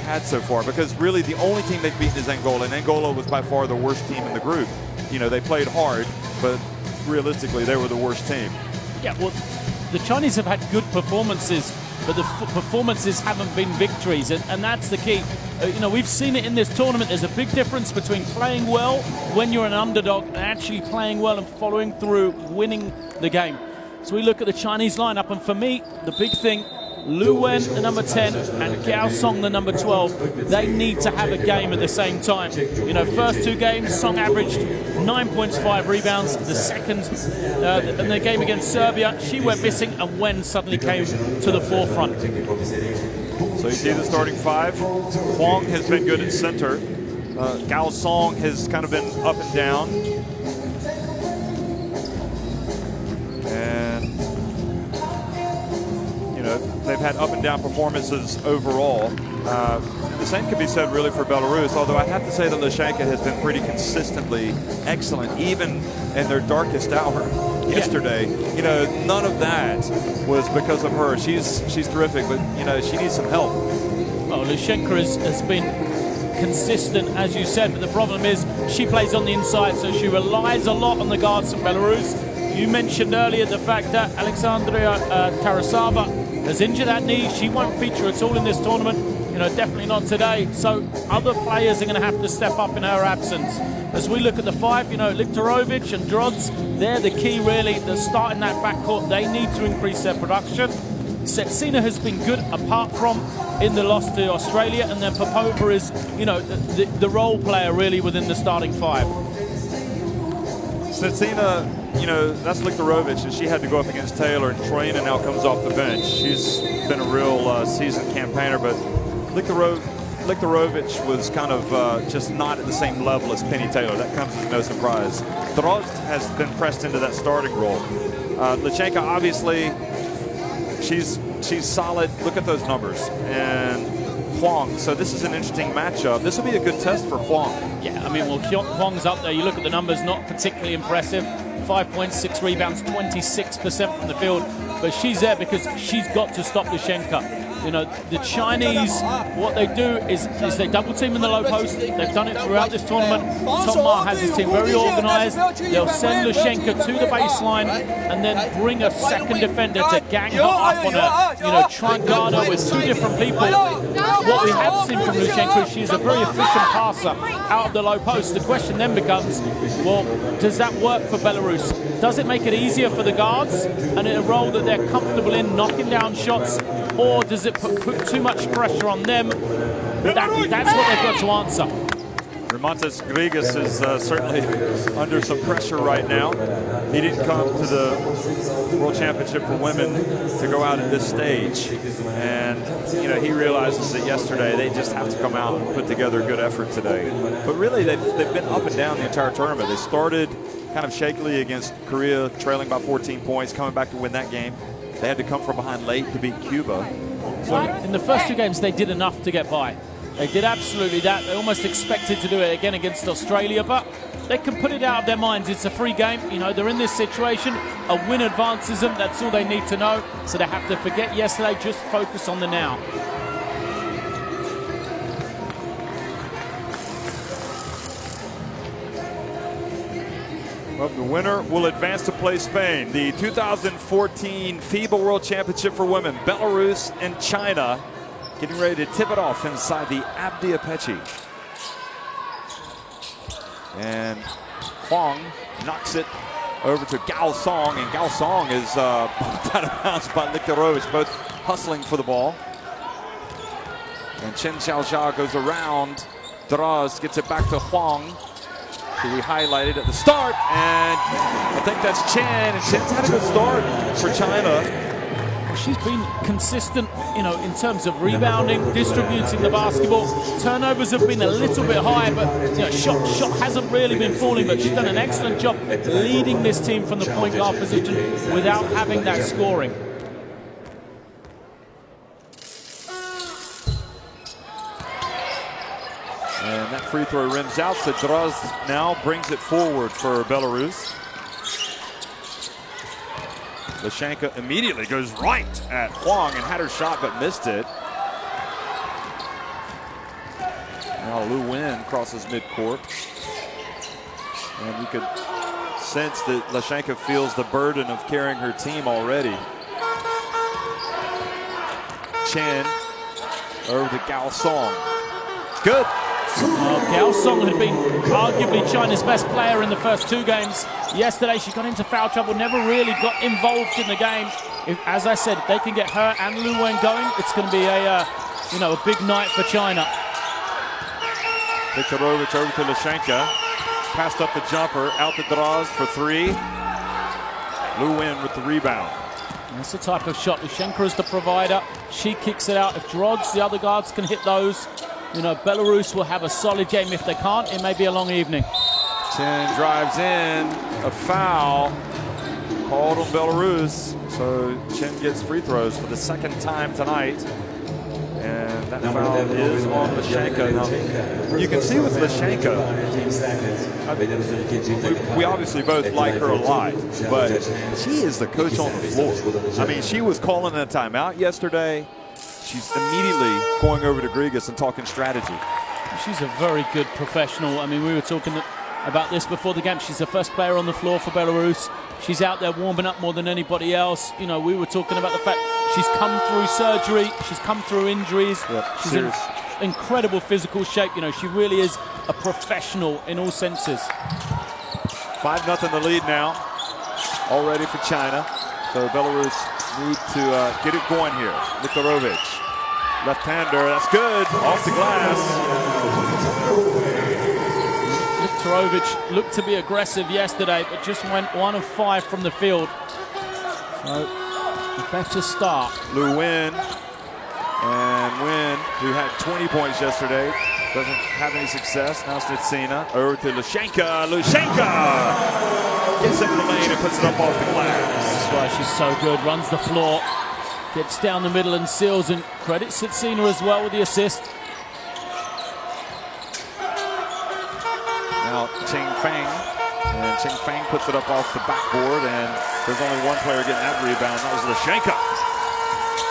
had so far, because really the only team they've beaten is Angola, and Angola was by far the worst team in the group. You know, they played hard, but realistically they were the worst team. Yeah, well, the Chinese have had good performances, but the performances haven't been victories, and that's the key. You know, we've seen it in this tournament. There's a big difference between playing well when you're an underdog and actually playing well and following through, winning the game. So we look at the Chinese lineup, and for me, the big thing, Lu Wen, the number 10, and Gao Song, the number 12, they need to have a game at the same time. You know, first two games, Song averaged 9 points, 5 rebounds. The second, in the game against Serbia, she went missing, and Wen suddenly came to the forefront. So you see the starting five. Huang has been good at center. Gao Song has kind of been up and down. And, you know, they've had up and down performances overall. The same could be said really for Belarus, although I have to say that Lashenka has been pretty consistently excellent, even in their darkest hour yesterday. You know, none of that was because of her. She's terrific, but, you know, she needs some help. Well, Lashenka has been consistent, as you said, but the problem is she plays on the inside, so she relies a lot on the guards from Belarus. You mentioned earlier the fact that Alexandria Tarasova has injured that knee. She won't feature at all in this tournament. You know, definitely not today. So other players are going to have to step up in her absence. As we look at the five, you know, Liktorovic and Drods, they're the key really. They're starting that backcourt. They need to increase their production. Setsina has been good apart from in the loss to Australia, and then Popova is, you know, the role player really within the starting five. Setsina, you know, that's Liktorovic, and she had to go up against Taylor, and Troina now comes off the bench. She's been a real seasoned campaigner, but Liktorovic was kind of just not at the same level as Penny Taylor. That comes as no surprise. Drozd has been pressed into that starting role. Lashenka, obviously, she's solid. Look at those numbers. And Huang, so this is an interesting matchup. This will be a good test for Huang. Yeah, I mean, well, Huang's up there. You look at the numbers, not particularly impressive. 5 points, 6 rebounds, 26% from the field. But she's there because she's got to stop Lashenka. You know, the Chinese, what they do is they double team in the low post. They've done it throughout this tournament. Tom Ma has his team very organized. They'll send Lashenka to the baseline and then bring a second defender to gang her up on her. You know, try and guard her with two different people. What we have seen from Lashenka is she's a very efficient passer out of the low post. The question then becomes, well, does that work for Belarus? Does it make it easier for the guards and in a role that they're comfortable in, knocking down shots, or does it put too much pressure on them? That's what they've got to answer. Ramontes Grigas is certainly under some pressure right now. He didn't come to the World Championship for women to go out at this stage. And, you know, he realizes that yesterday they just have to come out and put together a good effort today. But really, they've been up and down the entire tournament. They started kind of shakily against Korea, trailing by 14 points, coming back to win that game. They had to come from behind late to beat Cuba. So in the first two games, they did enough to get by. They did absolutely that. They almost expected to do it again against Australia, but they can put it out of their minds. It's a free game. You know, they're in this situation. A win advances them. That's all they need to know. So they have to forget yesterday, just focus on the now. Well, the winner will advance to play Spain. The 2014 FIBA World Championship for women. Belarus and China getting ready to tip it off inside the Abdi Apeche. And Huang knocks it over to Gao Song, and Gao Song is bumped out of bounds by Liktorovic, both hustling for the ball. And Chen Xiaojia goes around. Droz gets it back to Huang, who we highlighted at the start, and I think that's Chen, and Chen's had a good start for China. Well, she's been consistent, you know, in terms of rebounding, distributing the basketball. Turnovers have been a little bit high, but, you know, shot hasn't really been falling, but she's done an excellent job leading this team from the point guard position without having that scoring. And that free throw rims out, so Droz now brings it forward for Belarus. Lashenka immediately goes right at Huang and had her shot but missed it. Now Lu Wen crosses midcourt. And you could sense that Lashenka feels the burden of carrying her team already. Chen over to Gao Song. Good. Gao Song had been arguably China's best player in the first 2 games. Yesterday she got into foul trouble, never really got involved in the game. As I said, if they can get her and Lu Wen going, it's going to be a big night for China. Viktorovich over to Lashenka. Passed up the jumper, out the draws for 3. Lu Wen with the rebound. That's the type of shot. Lashenka is the provider. She kicks it out. If Drods, the other guards, can hit those, Belarus will have a solid game. If they can't, it may be a long evening. Chen drives in. A foul called on Belarus. So Chen gets free throws for the 2nd time tonight. And that foul is on Lashenka. Now, you can see with Lashenka, we obviously both like her a lot, but she is the coach on the floor. I mean, she was calling a timeout yesterday. She's immediately going over to Grigas and talking strategy. She's a very good professional. I mean, we were talking about this before the game. She's the first player on the floor for Belarus. She's out there warming up more than anybody else. We were talking about the fact she's come through surgery. She's come through injuries. Yep, she's in incredible physical shape. She really is a professional in all senses. 5-0 the lead now, all ready for China. So Belarus need to get it going here. Viktorovich, left-hander, that's good, off the glass. Viktorovich looked to be aggressive yesterday, but just went 1 of 5 from the field. So a better start. Lu Wen, and Wen, who had 20 points yesterday, doesn't have any success. Now Snitsina over to Lashenka. Lashenka gets into the lane and puts it up off the glass. That's why she's so good. Runs the floor, gets down the middle and seals. And credit Snitsina as well with the assist. Now Ching Fang, and Ching Fang puts it up off the backboard, and there's only one player getting that rebound. That was Lashenka.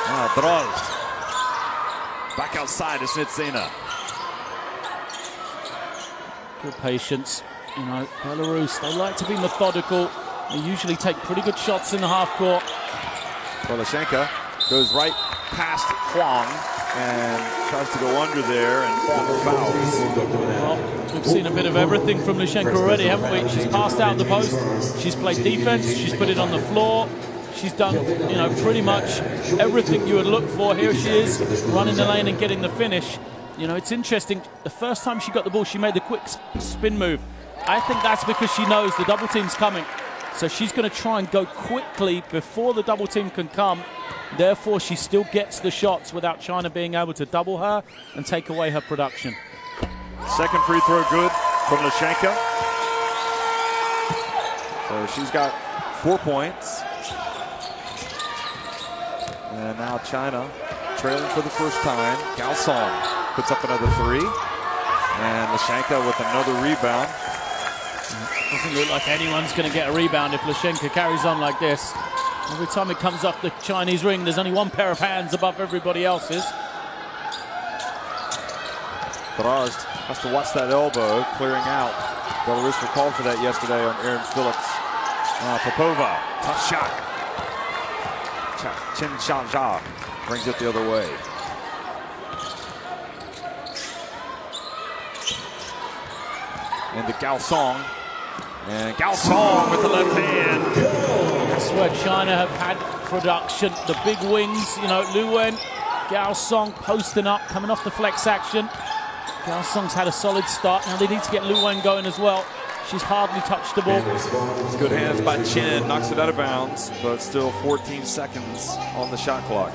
Now Droz back outside to Snitsina. Good patience. Belarus, they like to be methodical. They usually take pretty good shots in the half court. Well, Lashenka goes right past Huang and tries to go under there and fouls. Well, we've seen a bit of everything from Lashenka already, haven't we? She's passed out the post. She's played defense. She's put it on the floor. She's done, pretty much everything you would look for. Here she is, running the lane and getting the finish. It's interesting. The first time she got the ball, she made the quick spin move. I think that's because she knows the double team's coming. So she's going to try and go quickly before the double team can come. Therefore, she still gets the shots without China being able to double her and take away her production. Second free throw good from Lashenka. So she's got 4 points. And now China trailing for the first time. Gao Song puts up another 3. And Lashenka with another rebound. Doesn't look like anyone's going to get a rebound if Lashenka carries on like this. Every time it comes off the Chinese ring, there's only one pair of hands above everybody else's. Droz has to watch that elbow clearing out. Belarus were called for that yesterday on Aaron Phillips. Popova, tough shot. Chen Xiaojia brings it the other way. Into Gao Song. And Gao Song with the left hand. That's where China have had production. The big wings, Lu Wen, Gao Song posting up, coming off the flex action. Gao Song's had a solid start. Now they need to get Lu Wen going as well. She's hardly touched the ball. It's good hands by Chen, knocks it out of bounds, but still 14 seconds on the shot clock.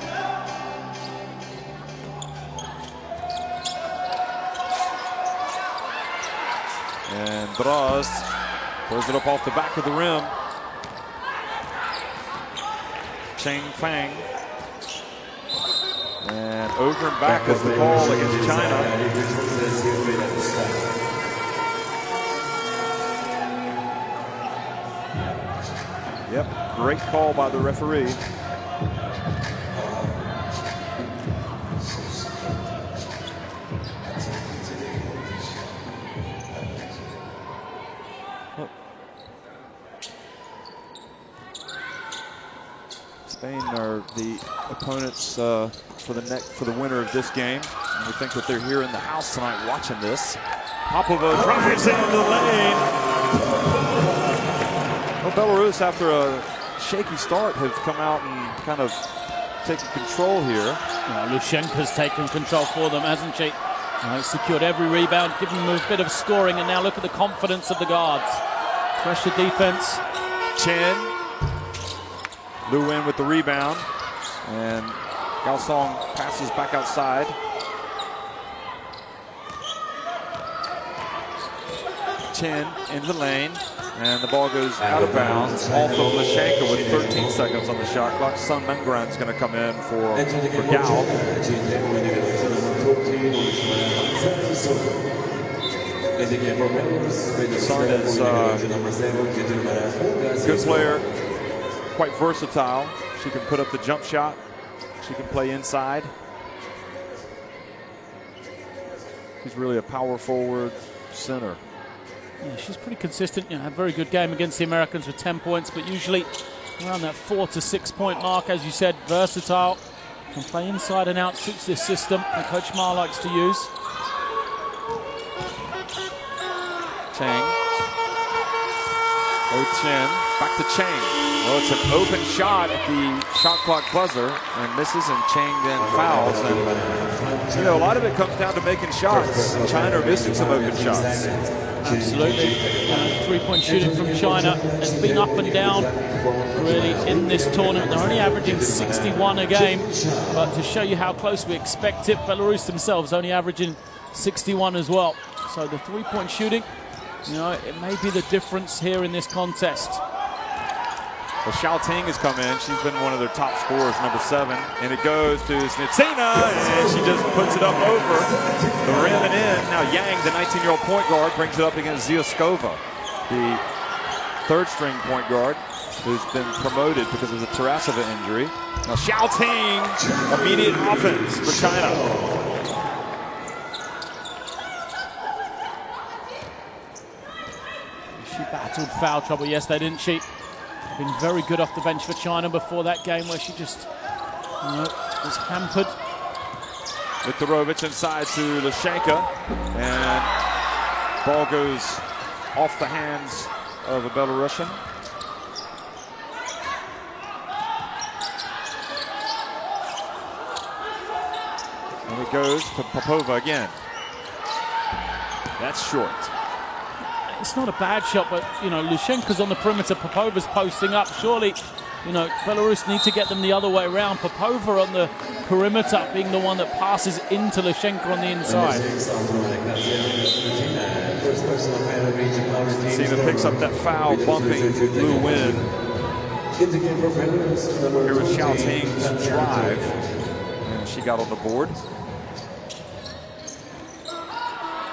And Droz throws it up off the back of the rim. Ching Fang. And over and back is the call against China. Yep, great call by the referee. Spain are the opponents for the winner of this game. And we think that they're here in the house tonight watching this. Popova drives into the lane. Well, Belarus, after a shaky start, have come out and kind of taken control here. Lushenka's taken control for them, hasn't she? Secured every rebound, given them a bit of scoring, and now look at the confidence of the guards. Pressure defense. Chen. Lu Wen with the rebound. And Gao Song passes back outside. Chen in the lane. And the ball goes out of bounds. Off of Lushenka with 13 seconds on the shot clock. Sun Mengran's going to come in for Gao. Sun is a good player, quite versatile. She can put up the jump shot. She can play inside. She's really a power forward center. Yeah, she's pretty consistent. Had a very good game against the Americans with 10 points, but usually around that 4 to 6 point mark. As you said, versatile. Can play inside and out, suits this system that Coach Ma likes to use. Chang. Chen. Back to Chang. Well, it's an open shot at the shot clock buzzer and misses, and Chang then fouls. And, a lot of it comes down to making shots. China are missing some open shots. Absolutely. Three-point shooting from China has been up and down really in this tournament. They're only averaging 61 a game, but to show you how close we expect it, Belarus themselves only averaging 61 as well. So the three-point shooting, it may be the difference here in this contest. Well, Xiao Ting has come in. She's been one of their top scorers, number 7. And it goes to Snitsina, and she just puts it up over the rim and in. Now Yang, the 19-year-old point guard, brings it up against Zyuskova, the third-string point guard, who's been promoted because of the Tarasova injury. Now Xiao Ting, immediate offense for China. She battled foul trouble yesterday, didn't she? Been very good off the bench for China before that game where she just was hampered. Viktorovich inside to Lushenka, and ball goes off the hands of a Belarusian. And it goes to Popova again. That's short. It's not a bad shot, but, Lushenka's on the perimeter. Popova's posting up. Surely, Belarus need to get them the other way around. Popova on the perimeter being the one that passes into Lushenka on the inside. Sina picks up that foul, bumping Lu Wen. Here was Xiao Ting's drive, and she got on the board.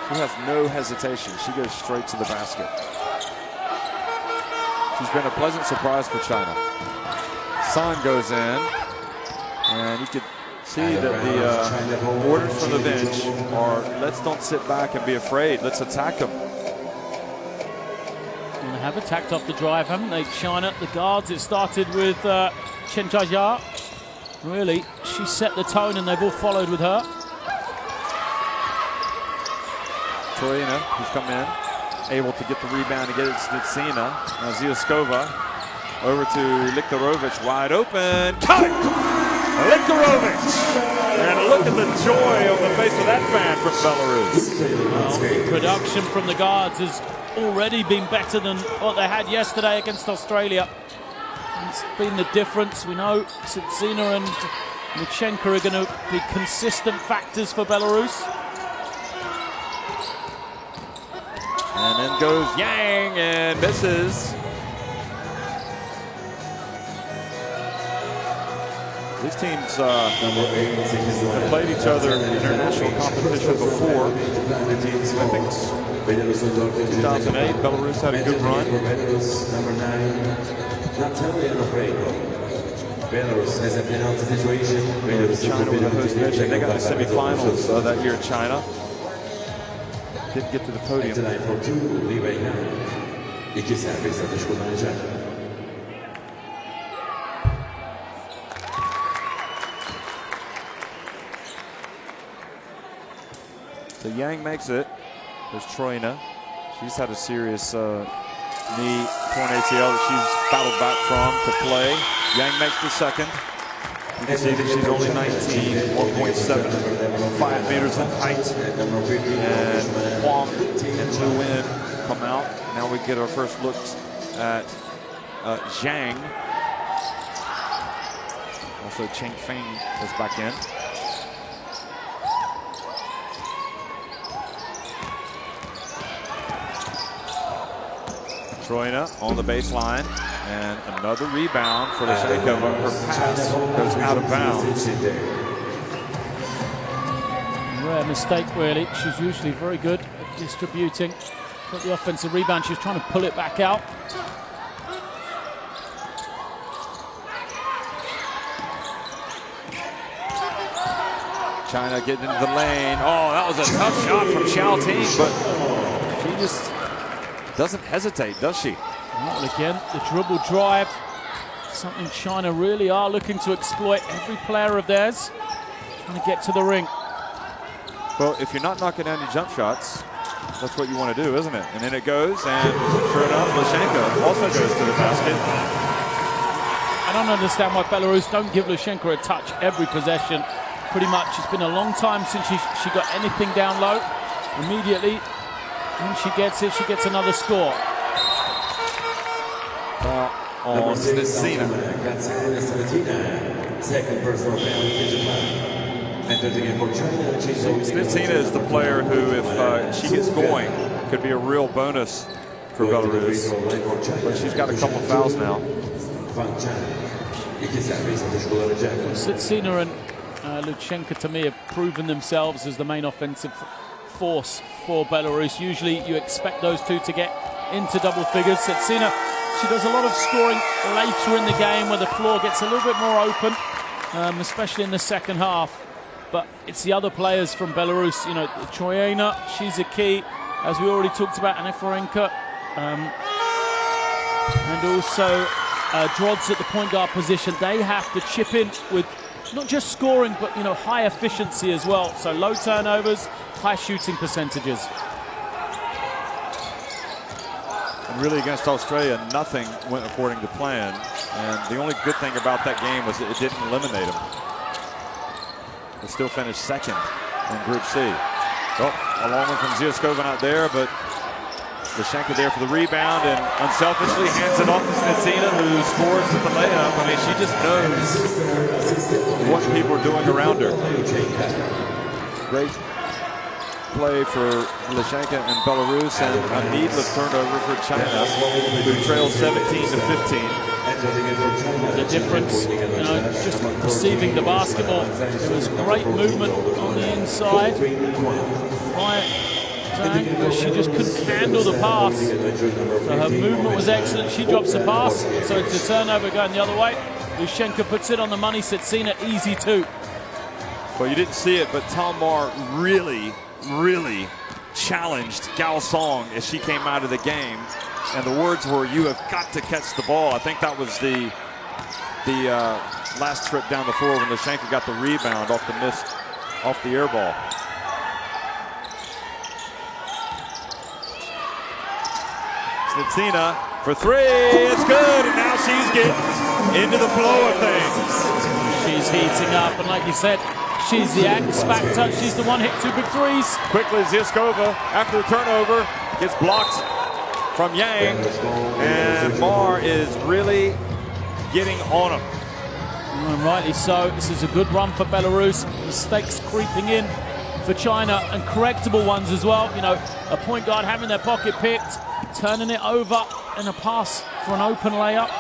She has no hesitation. She goes straight to the basket. She's been a pleasant surprise for China. Sun goes in, and you could see that the orders from the bench are, let's don't sit back and be afraid. Let's attack them. And they have attacked off the drive, haven't they, China? The guards, it started with Chen Jiajia. Really, she set the tone, and they've all followed with her. Torina, who's come in, able to get the rebound and get it to Snitsina. Now Zyuskova over to Viktorovich, wide open. Cut! Viktorovich! And look at the joy on the face of that fan from Belarus. Well, production from the guards has already been better than what they had yesterday against Australia. It's been the difference. We know Snitsina and Luchenko are going to be consistent factors for Belarus. And then goes Yang and misses. These teams have played each other in international competition before. I think it's 2008, Belarus had a good run. Belarus has a penalty situation. China was the host nation. They got the semifinals that year in China. Didn't get to the podium. So Yang makes it. There's Troina. She's had a serious knee torn ACL that she's battled back from to play. Yang makes the second. You can see that she's only 19, 1.75 meters in height. And Huang and Lu Wen come out. Now we get our first looks at Zhang. Also Cheng Feng is back in. Troina on the baseline, and another rebound for Leshakova. Her pass goes out of bounds. Rare mistake, really. She's usually very good at distributing. Got the offensive rebound. She's trying to pull it back out. China getting into the lane. Oh, that was a tough shot from Xiao Ting, but she just doesn't hesitate, does she? Not again. The dribble drive. Something China really are looking to exploit. Every player of theirs trying to get to the ring. Well, if you're not knocking down your jump shots, that's what you want to do, isn't it? And then it goes, and sure enough, Leshakova also goes to the basket. I don't understand why Belarus don't give Leshakova a touch every possession. Pretty much, it's been a long time since she got anything down low. Immediately, when she gets it, she gets another score. On Snitsina. Second personal foul in Japan. Snitsina is the player who, if she gets going, could be a real bonus for Belarus. But she's got a couple fouls now. Snitsina and Luchenko, to me, have proven themselves as the main offensive force for Belarus. Usually you expect those two to get into double figures. Snitsina, she does a lot of scoring later in the game where the floor gets a little bit more open, especially in the second half. But it's the other players from Belarus, you know, Troina, she's a key, as we already talked about, Aniferenko, and also Drods at the point guard position. They have to chip in with not just scoring, but, you know, high efficiency as well. So low turnovers, high shooting percentages. And really against Australia, nothing went according to plan. And the only good thing about that game was that it didn't eliminate them. They still finished second in Group C. Well, a long one from Zyskova not there, but Leshakova there for the rebound and unselfishly hands it off to Snitsina, who scores with the layup. I mean, she just knows what people are doing around her. Great play for Leshakova and Belarus, and a needless turnover for China, who trailed 17-15. The difference, you know, just receiving the basketball. It was great movement on the inside by Zhang, but she just couldn't handle the pass. So her movement was excellent. She drops the pass, so it's a turnover going the other way. Lushenko puts it on the money. Snitsina easy too. Well, you didn't see it, but Talmar really challenged Gao Song as she came out of the game. And the words were, "You have got to catch the ball." I think that was the last trip down the floor when Leshakova got the rebound off the air ball. Snitsina for three, it's good, and now she's getting into the flow of things. She's heating up, and like you said, she's the X factor. She's the one hit two big threes. Quickly, Zyskova, after the turnover, gets blocked from Yang, and Mar is really getting on him. And rightly so. This is a good run for Belarus. Mistakes creeping in for China, and correctable ones as well. You know, a point guard having their pocket picked, turning it over, and a pass for an open layup.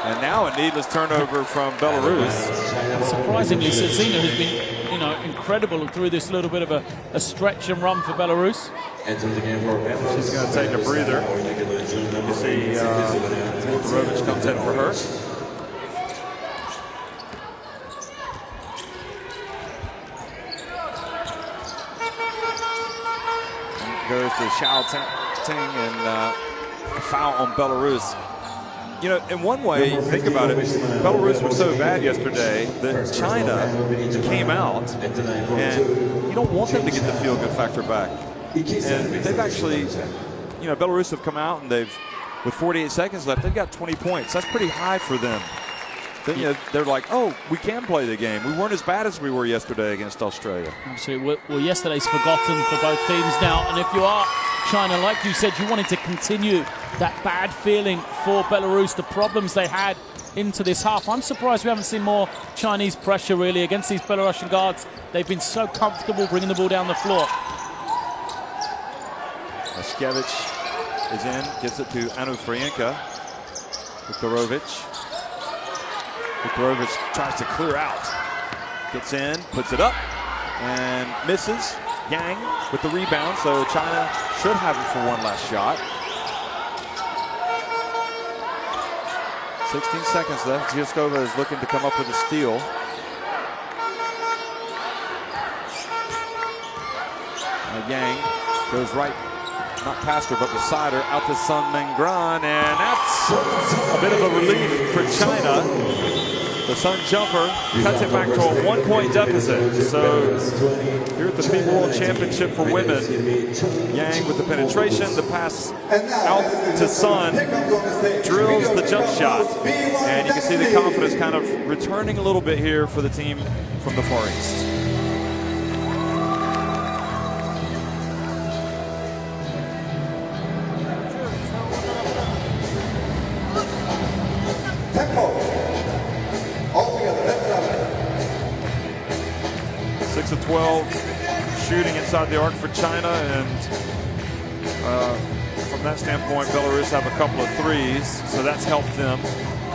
And now a needless turnover from Belarus. Surprisingly, Snitsina has been, you know, incredible through this little bit of a stretch and run for Belarus. She's going to take a breather. You see Rovich comes in for her. And goes to Xiao Ting, and a foul on Belarus. You know, in one way, think about it, Belarus was so bad yesterday that China came out, and you don't want them to get the feel-good factor back. And they've actually, you know, Belarus have come out, and with 48 seconds left, they've got 20 points. That's pretty high for them. Then, you know, they're like, oh, we can play the game. We weren't as bad as we were yesterday against Australia. Absolutely. Well, yesterday's forgotten for both teams now. And if you are China, like you said, you wanted to continue that bad feeling for Belarus, the problems they had into this half. I'm surprised we haven't seen more Chinese pressure, really, against these Belarusian guards. They've been so comfortable bringing the ball down the floor. Lashkevich is in, gives it to Anufrienka. Viktorovich. Viktorovich tries to clear out. Gets in, puts it up, and misses. Yang with the rebound, so China should have it for one last shot. 16 seconds left. Zyskova is looking to come up with a steal. Yang goes right, not past her, but beside her, out to Sun Mengran, and that's a bit of a relief for China. The Sun jumper cuts it back to a 1-point deficit. So here at the FIBA World Championship for women, Yang with the penetration, the pass out to Sun, drills the jump shot. And you can see the confidence kind of returning a little bit here for the team from the Far East. Of 12 shooting inside the arc for China, and from that standpoint, Belarus have a couple of threes, so that's helped them.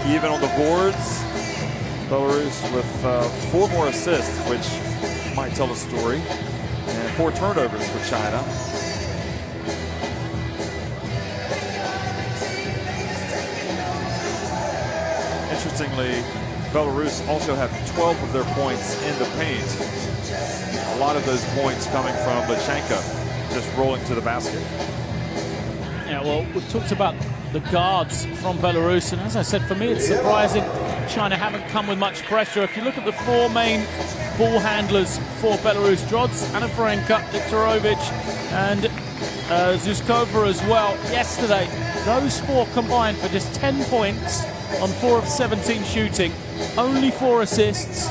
Even on the boards, Belarus with 4 more assists, which might tell a story, and 4 turnovers for China. Interestingly, Belarus also have 12 of their points in the paint. A lot of those points coming from Lachenka, just rolling to the basket. Yeah, well, we've talked about the guards from Belarus, and as I said, for me, it's surprising China haven't come with much pressure. If you look at the 4 main ball handlers for Belarus, Drods, Anufrienka, Viktorovich, and Zyskova as well. Yesterday, those 4 combined for just 10 points on 4 of 17 shooting, only 4 assists,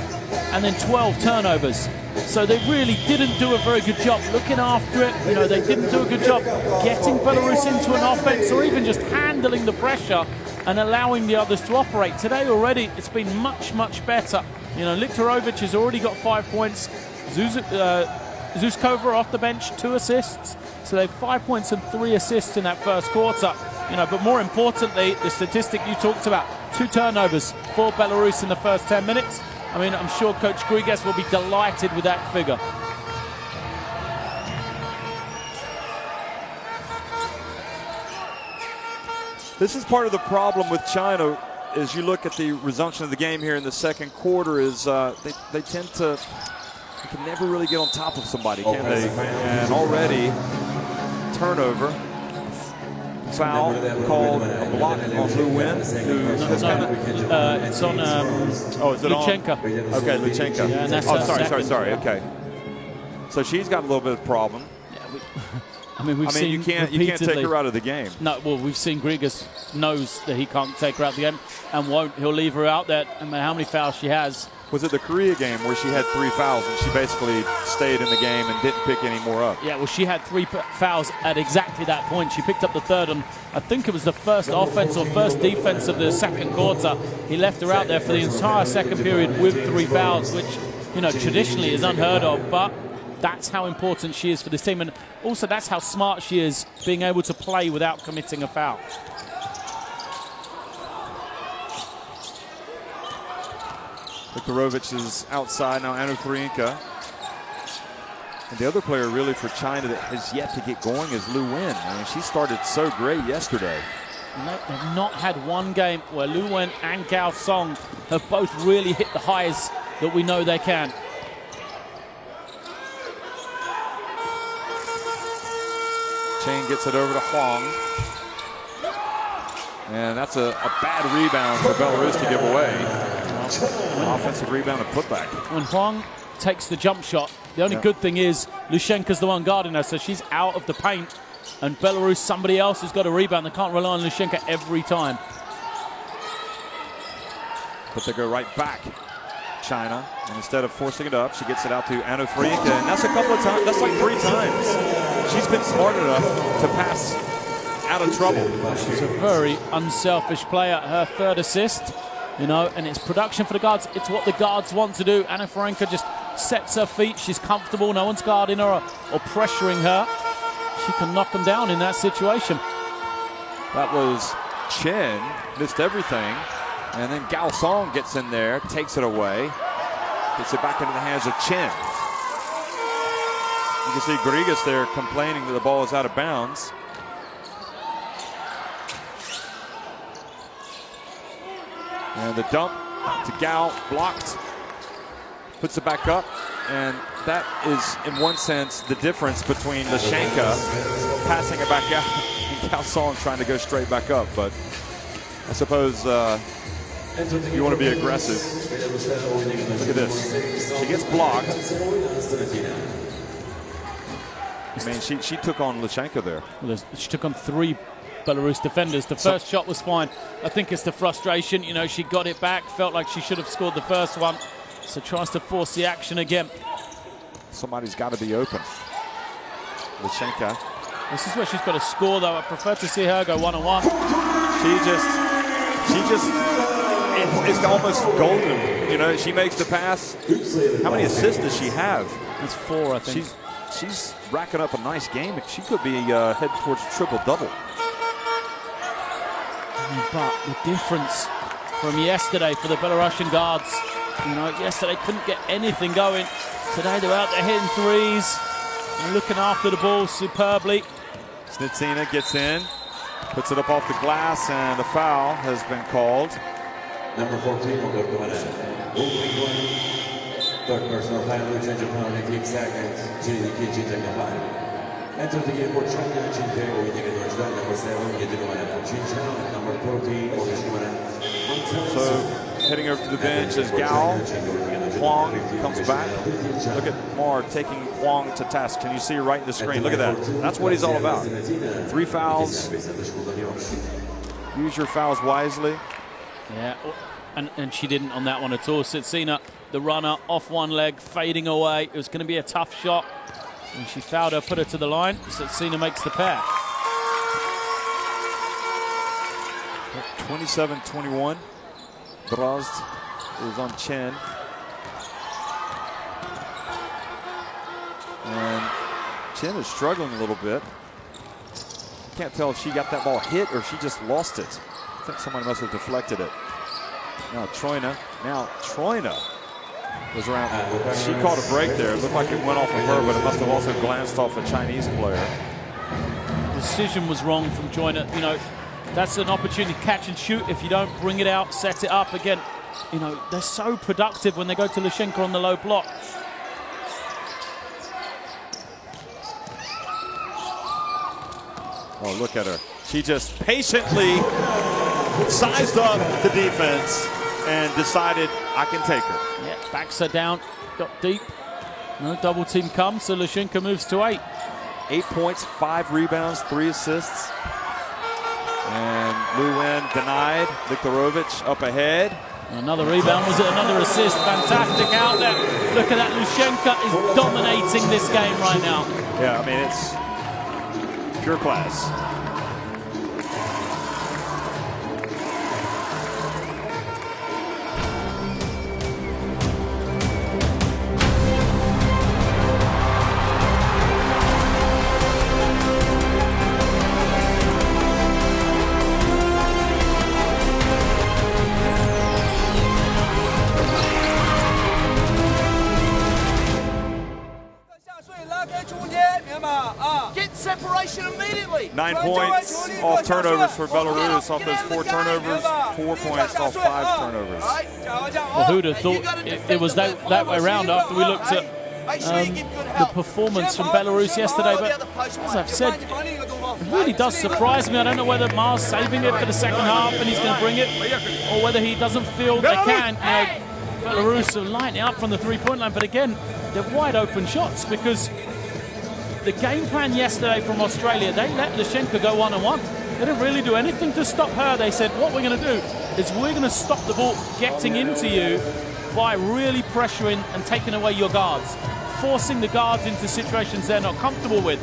and then 12 turnovers. So they really didn't do a very good job looking after it. You know, they didn't do a good job getting Belarus into an offense, or even just handling the pressure and allowing the others to operate. Today already, it's been much, much better. You know, Viktorovich has already got 5 points. Zyskova off the bench, 2 assists. So they've 5 points and 3 assists in that first quarter. You know, but more importantly, the statistic you talked about, 2 turnovers for Belarus in the first 10 minutes. I mean, I'm sure Coach Grigas will be delighted with that figure. This is part of the problem with China as you look at the resumption of the game here in the second quarter is they tend to, they can never really get on top of somebody, can they? And already, turnover. Foul called a block on Lu Wen. It's on Luchenka. Okay, Luchenka. Yeah, and that's sorry. Okay. So she's got a little bit of problem. Yeah, I mean, you can't take her out of the game. No, well, we've seen Grigas knows that he can't take her out of the game and won't. He'll leave her out there. I mean, how many fouls she has. Was it the Korea game where she had 3 fouls and she basically stayed in the game and didn't pick any more up? Yeah, well, she had 3 fouls at exactly that point. She picked up the 3rd, and I think it was the first offense or first defense of the second quarter. He left her out there for the entire second period with 3 fouls, which, you know, traditionally is unheard of, but that's how important she is for this team, and also that's how smart she is, being able to play without committing a foul. Viktorovich is outside now, Anufrienka. And the other player really for China that has yet to get going is Lu Wen. I mean, she started so great yesterday. No, they've not had one game where Lu Wen and Gao Song have both really hit the highs that we know they can. Chang gets it over to Huang. And that's a bad rebound for Belarus to give away. Offensive rebound and putback. When Huang takes the jump shot, the only good thing is Lushenka's the one guarding her, so she's out of the paint. And Belarus, somebody else has got a rebound. They can't rely on Lushenka every time. But they go right back, China. And instead of forcing it up, she gets it out to Anna Frienke. And that's a couple of times, that's like 3 times. She's been smart enough to pass out of trouble. She's a very unselfish player. Her 3rd assist, you know, and it's production for the guards. It's what the guards want to do. Anna Frienke just sets her feet. She's comfortable. No one's guarding her or pressuring her. She can knock them down in that situation. That was Chen, missed everything. And then Gao Song gets in there, takes it away. Gets it back into the hands of Chen. You can see Grigas there complaining that the ball is out of bounds. And the dump to Gao, blocked. Puts it back up. And that is, in one sense, the difference between Lushenka passing it back out and Gao Song trying to go straight back up. But I suppose you want to be aggressive. Look at this. She gets blocked. I mean, she took on Lushenka there. Well, she took on 3 Belarus defenders. The first shot was fine. I think it's the frustration. You know, she got it back, felt like she should have scored the first one. So tries to force the action again. Somebody's got to be open. Lushenka. This is where she's got to score, though. I prefer to see her go one-on-one. She just, it's almost golden. You know, she makes the pass. How many assists does she have? It's 4, I think. She's racking up a nice game. She could be heading towards triple-double. But the difference from yesterday for the Belarusian guards, you know, yesterday couldn't get anything going. Today they're out there hitting threes and looking after the ball superbly. Snitsina gets in, puts it up off the glass, and a foul has been called. Number 14 will go to an end. Third personal foul, change of foul, 8 seconds. Chile Kichi take a foul. Enter the game for China, Chile, number 7, get to go in. Chincha, number 14, will go to an. So heading over to the bench is Gao. Huang comes back. Look at Mar taking Huang to task. Can you see right in the screen? Look at that. That's what he's all about. 3 fouls. Use your fouls wisely. Yeah, and she didn't on that one at all. Sitsina, the runner, off one leg, fading away. It was going to be a tough shot. And she fouled her, put her to the line. Sitsina makes the pair. 27-21. Drozd is on Chen. And Chen is struggling a little bit. Can't tell if she got that ball hit or she just lost it. I think somebody must have deflected it. Now Troina was around. She caught a break there. It looked like it went off of her, but it must have also glanced off a Chinese player. The decision was wrong from Joyner. You know, that's an opportunity to catch and shoot. If you don't bring it out, set it up again. You know, they're so productive when they go to Lushenka on the low block. Oh, look at her. She just patiently sized up the defense and decided, I can take her. Yeah, backs her down, got deep. No double team comes, so Lushenka moves to 8. 8 points, 5 rebounds, 3 assists. And Lu Wen denied. Viktorovich up ahead. Another rebound. Was it another assist? Fantastic outlet. Look at that. Lushenka is dominating this game right now. Yeah, I mean, it's pure class. Get separation immediately. 9 points off turnovers for Belarus. Off those 4 turnovers, 4 points off 5 turnovers. Well, who'd have thought it was that way around after we looked at Make sure you give good the help. performance from Belarus yesterday, but as I've said, it really does surprise me. I don't know whether Mars saving it for the second half and he's going to bring it, or whether he doesn't feel they can. Belarus are lighting up from the three-point line, but again, they're wide open shots because the game plan yesterday from Australia, they let Lashenka go one-on-one. They didn't really do anything to stop her. They said, what we're going to do is we're going to stop the ball getting into you by really pressuring and taking away your guards, forcing the guards into situations they're not comfortable with.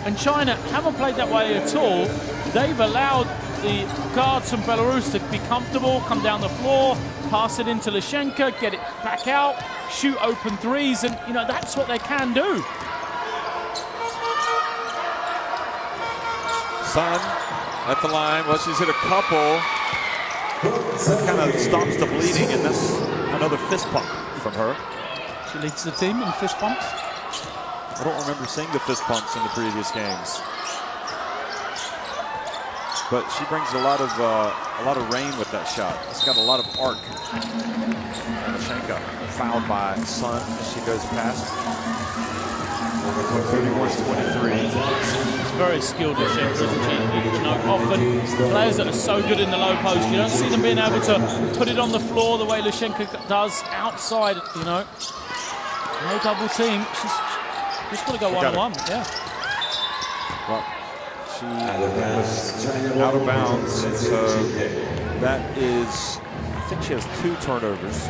And China haven't played that way at all. They've allowed the guards from Belarus to be comfortable, come down the floor, pass it into Lashenka, get it back out, shoot open threes, and that's what they can do. Sun at the line. Well, she's hit a couple. That kind of stops the bleeding, and that's another fist pump from her. She leads the team in fist pumps. I don't remember seeing the fist pumps in the previous games, but she brings a lot of rain with that shot. It's got a lot of arc. Lashenka fouled by Sun as she goes past. 31-23. She's very skilled, Lashenka, isn't she? Often players that are so good in the low post, you don't see them being able to put it on the floor the way Lashenka does outside. No double team. She's just got to go one-on-one. Yeah. Well, she was out of bounds, and so that is, I think she has 2 turnovers.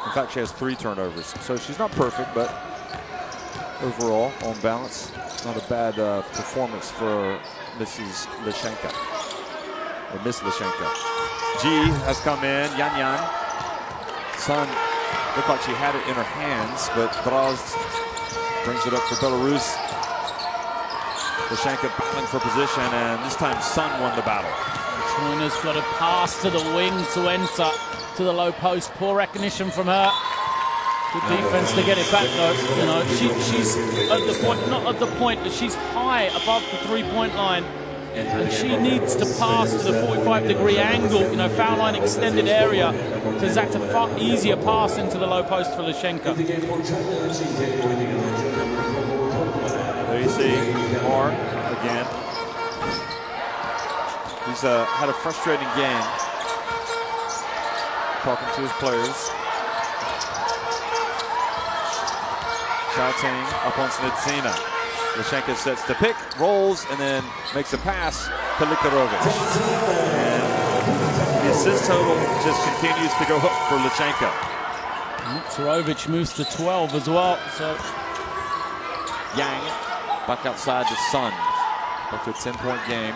In fact, she has 3 turnovers, so she's not perfect, but overall, on balance, not a bad performance for Mrs. Lashenka, or Miss Lashenka. G has come in. Yan Sun looked like she had it in her hands, but Braz brings it up for Belarus. Lashenka battling for position, and this time Sun won the battle. China's got a pass to the wing to enter to the low post. Poor recognition from her. Good defense to get it back, though. She's at the point, not at the point, but she's high above the three-point line. And she needs to pass to the 45-degree angle, foul line extended area, because that's a far easier pass into the low post for Lashenka. There you see Mark again. He's had a frustrating game. Talking to his players. Xiaoting up on Snitsina. Lashenka sets the pick, rolls, and then makes a pass to Liktarovic. And the assist total just continues to go up for Lashenka. Liktarovic moves to 12 as well. So Yang back outside the Sun. Up to a 10-point game.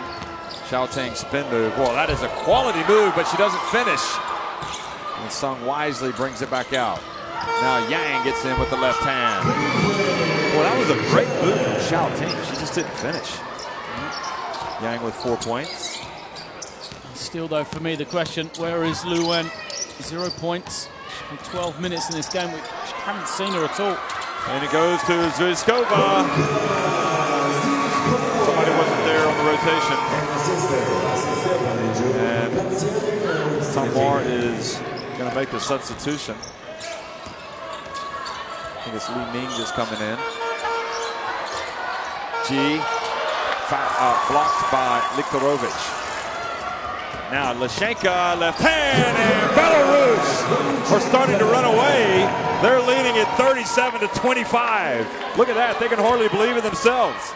Xiaoting spin move. Well, that is a quality move, but she doesn't finish. And Sun wisely brings it back out. Now Yang gets in with the left hand. Well, that was a great move from Xiaoting. She just didn't finish. Yang with 4 points. Still, though, for me, the question, where is Lu Wen? 0 points. She's been 12 minutes in this game. We haven't seen her at all. And it goes to Zuzkova. Somebody wasn't there on the rotation. And Tamar is going to make a substitution. I think it's Li Ming just coming in. G blocked by Liktarovic. Now Lashenka left hand, and Belarus are starting to run away. They're leading at 37-25. Look at that, they can hardly believe in themselves.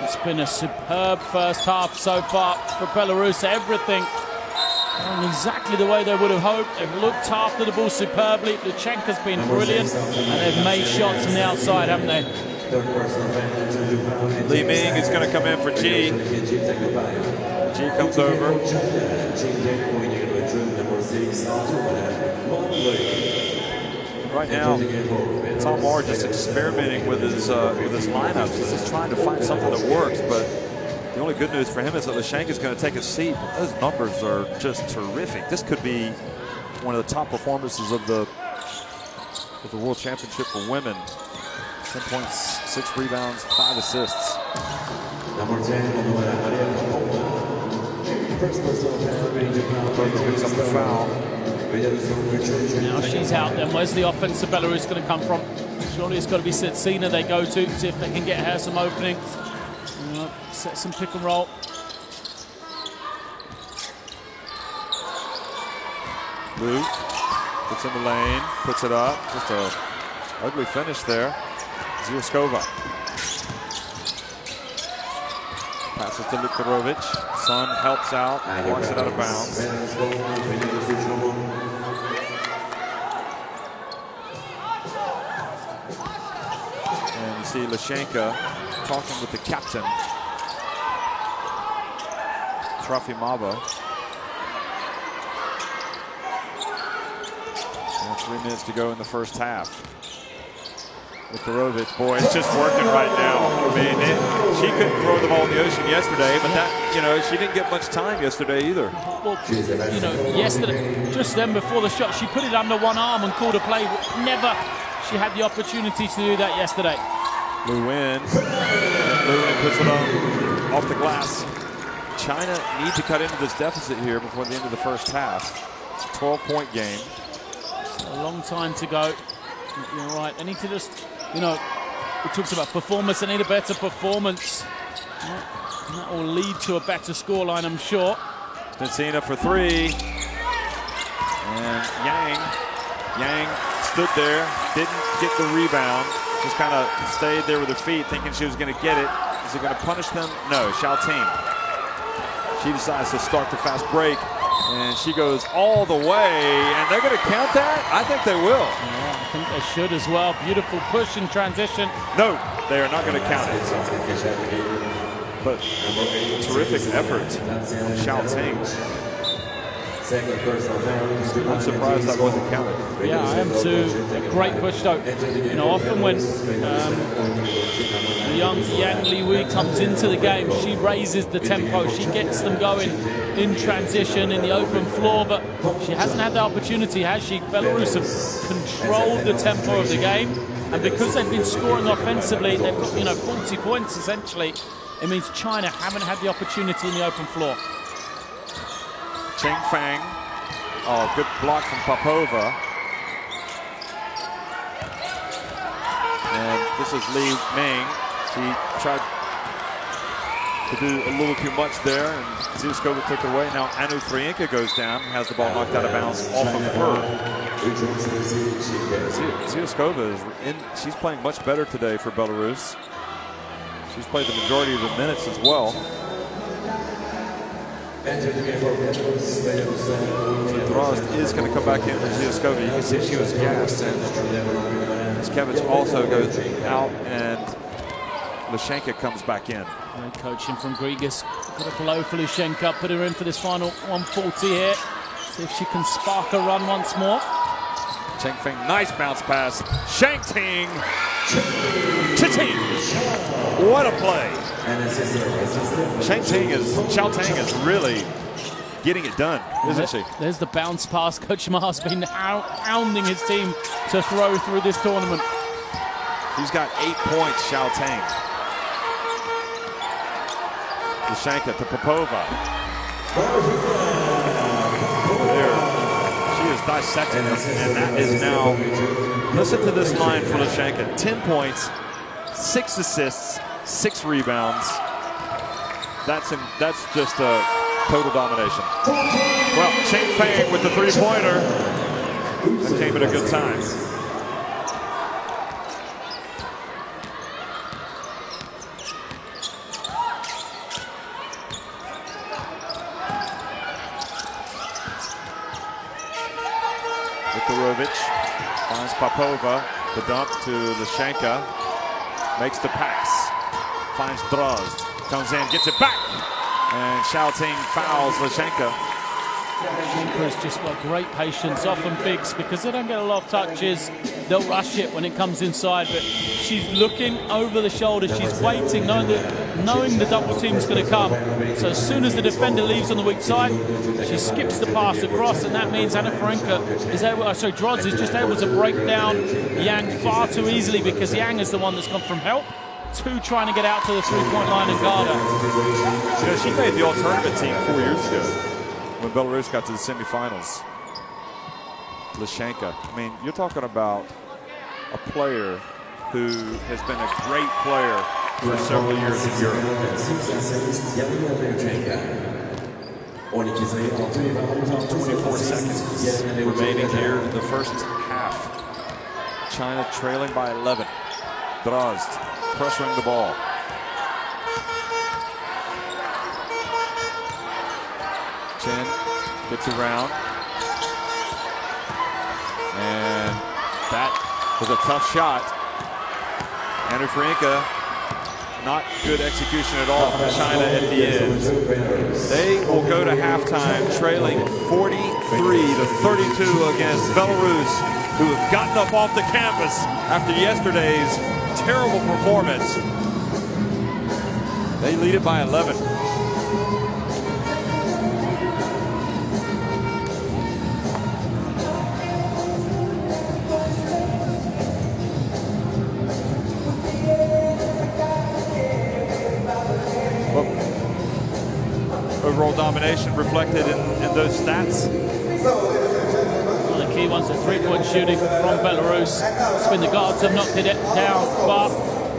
It's been a superb first half so far for Belarus. Everything going exactly the way they would have hoped. They've looked after the ball superbly. Luchenko's been brilliant, and they've made shots from the outside, haven't they? Li Ming is going to come in for G. G comes over. Right now, Tamar just experimenting with his lineups. He's just trying to find something that works, but the only good news for him is that Lashenka is going to take a seat. Those numbers are just terrific. This could be one of the top performances of the World Championship for women. 10 points, 6 rebounds, 5 assists. First personal foul, Picks up the foul. Now she's out then. Where's the offense of Belarus going to come from? Surely it's got to be Setsina they go to, see if they can get her some openings. Set some pick and roll. Luke gets in the lane, puts it up. Just a ugly finish there. Zyuskova. Passes to Lukarovic. Son helps out, walks it out of bounds. And you see Lashenka talking with the captain, Trofimova. 3 minutes to go in the first half. Lukarovic, boy, it's just working right now. I mean, she couldn't throw the ball in the ocean yesterday, but that, you know, she didn't get much time yesterday either. Well, you know, yesterday, just then before the shot, she put it under one arm and called a play. Never she had the opportunity to do that yesterday. Lu Win puts it on off the glass. China need to cut into this deficit here before the end of the first half. It's a 12-point game. A long time to go. You're right. They need to just, you know, it talks about performance. They need a better performance. And that will lead to a better scoreline, I'm sure. Setsina for three. And Yang stood there, didn't get the rebound. Just kind of stayed there with her feet, thinking she was going to get it. Is it going to punish them? No, Xiaoting. She decides to start the fast break. And she goes all the way, and they're going to count that? I think they will. Yeah, I think they should as well. Beautiful push and transition. No, they are not going to count it. But terrific effort from Xiaoting. I'm surprised that wasn't counted. Yeah, I am too. A great push though. You know, often when the young Yang Liwei comes into the game, she raises the tempo. She gets them going in transition in the open floor, but she hasn't had the opportunity, has she? Belarus have controlled the tempo of the game, and because they've been scoring offensively, they've got, you know, 40 points essentially. It means China haven't had the opportunity in the open floor. Cheng Fang. Oh, good block from Popova. And this is Li Ming. She tried to do a little too much there, and Zyuskova took it away. Now Anu Frienka goes down, has the ball knocked out of bounds off of her. Zyuskova is she's playing much better today for Belarus. She's played the majority of the minutes as well. Drost is going to come back in for Zyuskova. You can see she was gassed. Skevich also goes out, and Lashenka comes back in. Great coaching from Grigas. Got a blow for Lashenka. Put her in for this final 140 here. See if she can spark a run once more. Cheng Feng, nice bounce pass. Xiaoting. What a play. Xiaoting is really getting it done, isn't she? There's the bounce pass. Coach Ma's been hounding his team to throw through this tournament. He's got 8 points, Xiaoting. Lashenka to Popova. There. She is dissecting him, and that is now, listen to this line for Lashenka. 10 points, 6 assists, 6 rebounds. That's just a total domination. Well, Cheng Fang with the three-pointer. That came at a good time. Lukarovic finds Popova. The dump to Lashenka. Makes the pass. Finds Drost. Comes in, gets it back. And Xiaoting fouls Lashenka. Lashenka's just got great patience, often bigs, because they don't get a lot of touches. They'll rush it when it comes inside, but she's looking over the shoulder. She's waiting, knowing the double team's going to come. So as soon as the defender leaves on the weak side, she skips the pass across, and that means Anu Frienka is able, Drost is just able to break down Yang far too easily, because Yang is the one that's gone from help two trying to get out to the three-point line and guard her. You know, she made the all-tournament team 4 years ago when Belarus got to the semifinals. Lashenka. I mean, you're talking about a player who has been a great player for several years in Europe. 24 seconds remaining here in the first half. China trailing by 11. Drozd pressuring the ball. Chen gets around. And that was a tough shot. Anna, not good execution at all from China at the end. They will go to halftime trailing 43-32 against Belarus, who have gotten up off the campus after yesterday's terrible performance. They lead it by 11. Overall domination reflected in those stats. One of the key ones, the three-point shooting from Belarus. It's been the guards have knocked it down, but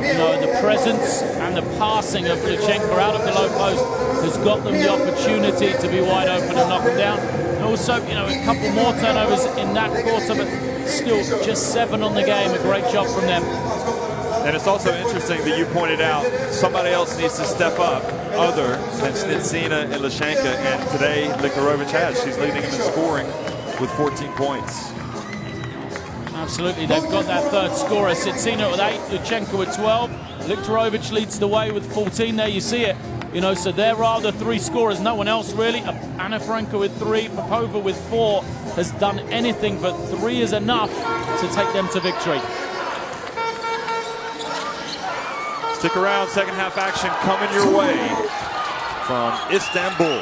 you know, the presence and the passing of Lashenka out of the low post has got them the opportunity to be wide open and knock them down. And also, you know, a couple more turnovers in that quarter, but still just 7 on the game. A great job from them. And it's also interesting that you pointed out somebody else needs to step up other than Snitsina and Lashenka, and today Likharovich has. She's leading him in scoring with 14 points. Absolutely, they've got that third scorer. Snitsina with 8, Lashenka with 12. Likharovich leads the way with 14. There you see it. You know, so there are the 3 scorers. No one else really. Anna with 3, Popova with 4 has done anything, but 3 is enough to take them to victory. Stick around, second half action coming your way from Istanbul.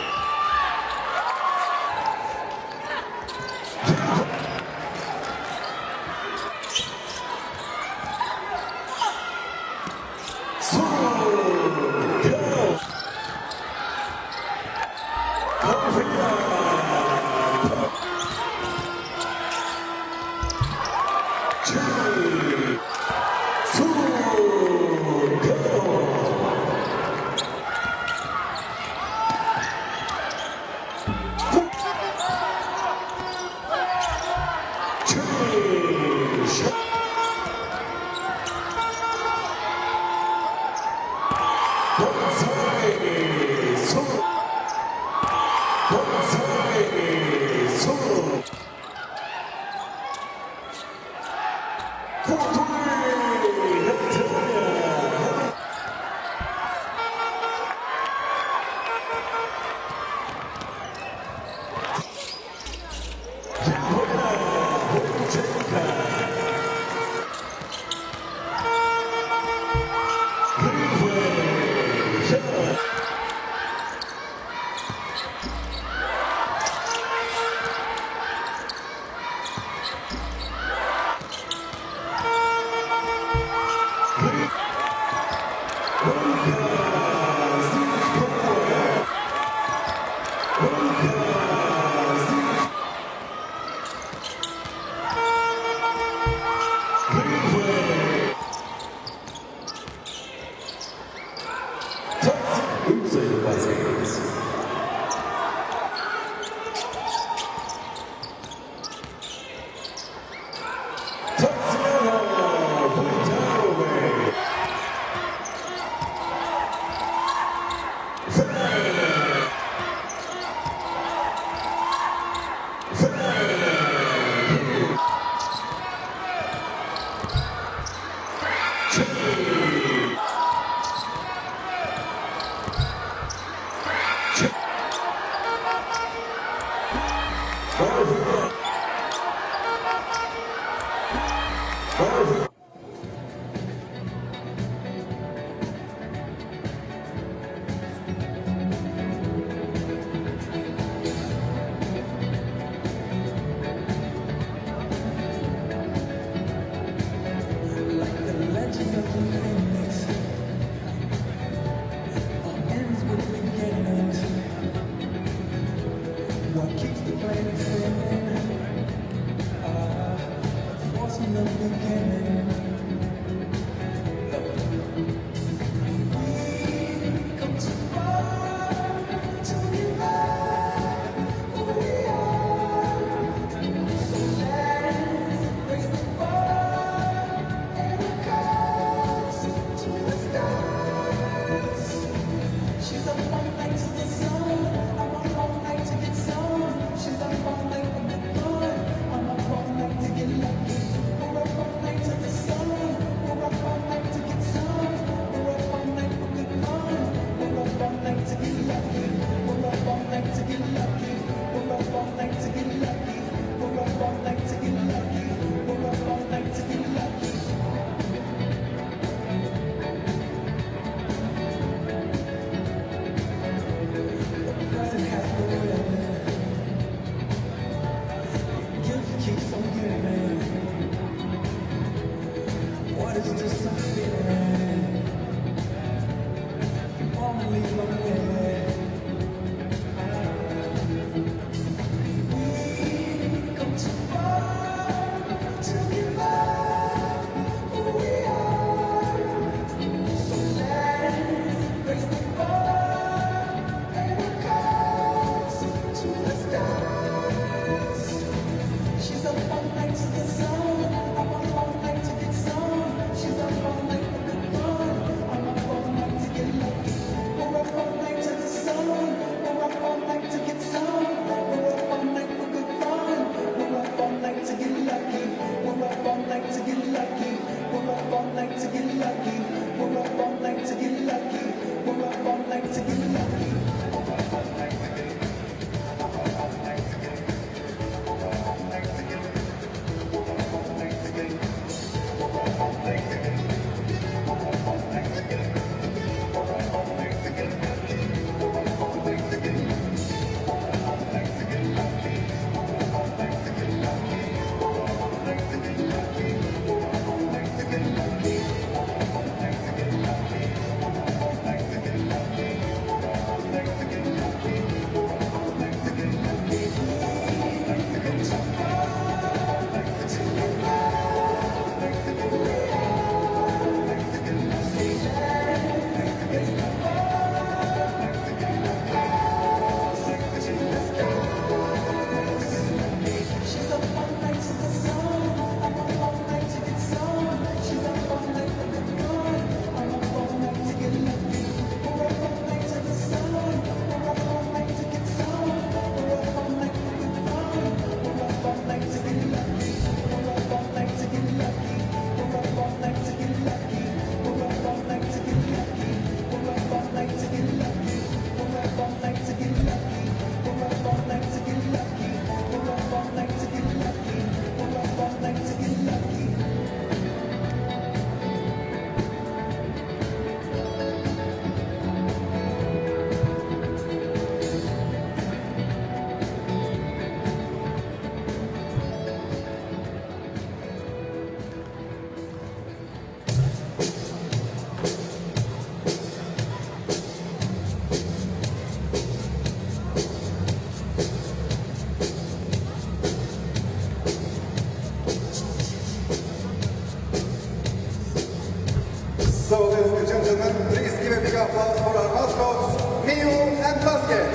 So, ladies and gentlemen, please give a big applause for our mascots, Miu and Basket.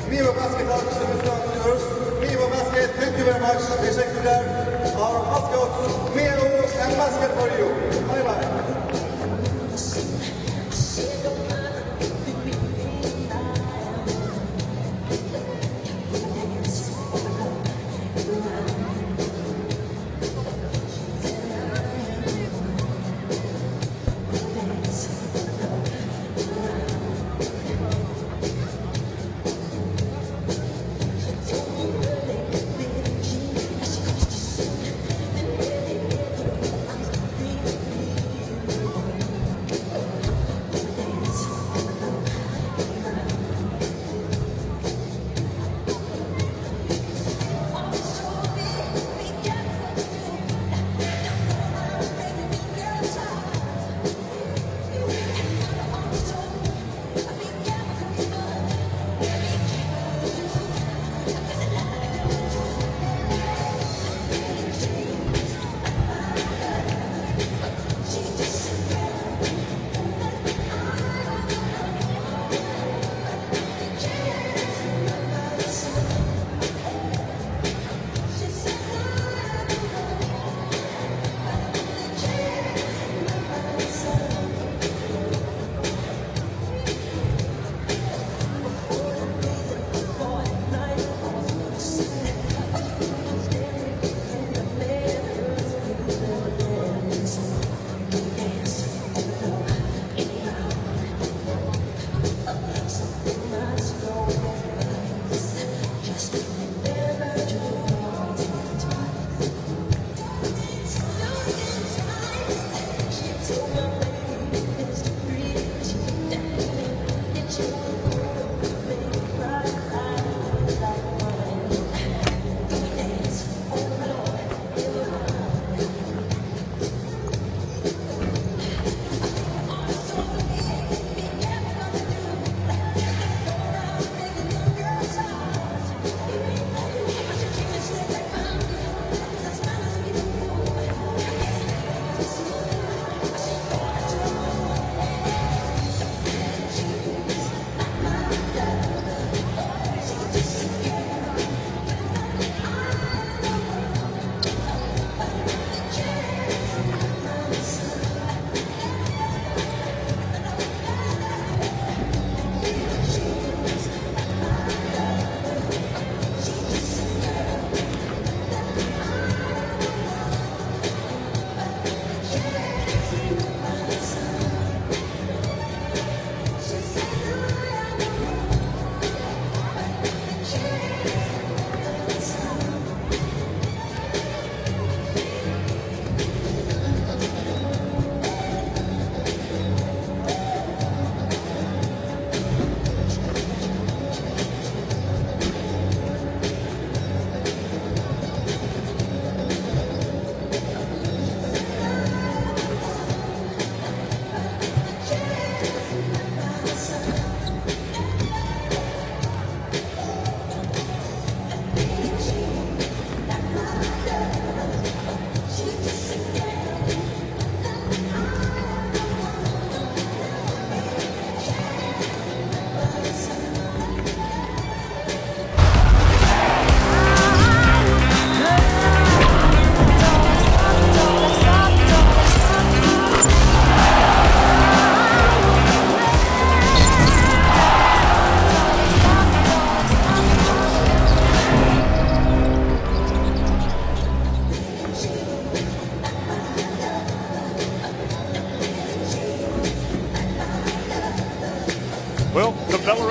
Miu Basket alkışlarımızı anlıyoruz. Miu Basket, thank you very much. Teşekkürler. Our mascots, Miu and Basket for you. Bye bye.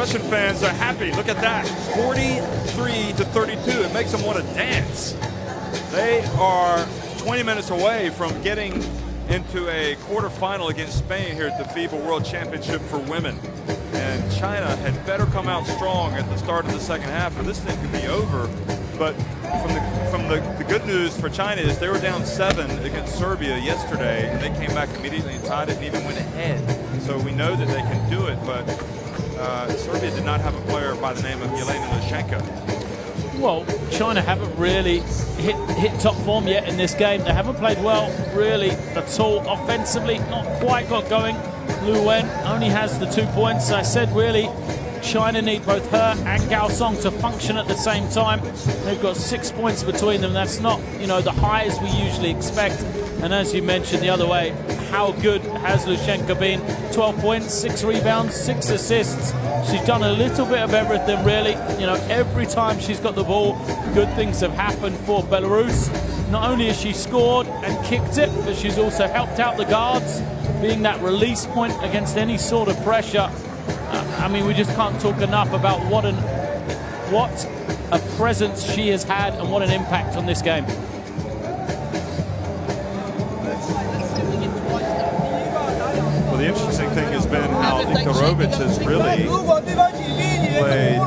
Russian fans are happy. Look at that, 43-32. It makes them want to dance. They are 20 minutes away from getting into a quarterfinal against Spain here at the FIBA World Championship for women. And China had better come out strong at the start of the second half, or this thing could be over. But from the good news for China is they were down 7 against Serbia yesterday, and they came back immediately and tied it and even went ahead. So we know that they can do it, but Serbia did not have a player by the name of Yelena Lushenko. Well, China haven't really hit top form yet in this game. They haven't played well, really, at all. Offensively, not quite got going. Lu Wen only has the 2 points. I said, really, China need both her and Gao Song to function at the same time. They've got 6 points between them. That's not, you know, the highs we usually expect. And as you mentioned the other way, how good has Lushenko been? 12 points, 6 rebounds, 6 assists. She's done a little bit of everything, really. You know, every time she's got the ball, good things have happened for Belarus. Not only has she scored and kicked it, but she's also helped out the guards, being that release point against any sort of pressure. I mean, we just can't talk enough about what a presence she has had and what an impact on this game. Well, the interesting thing has been how Viktorovich has really played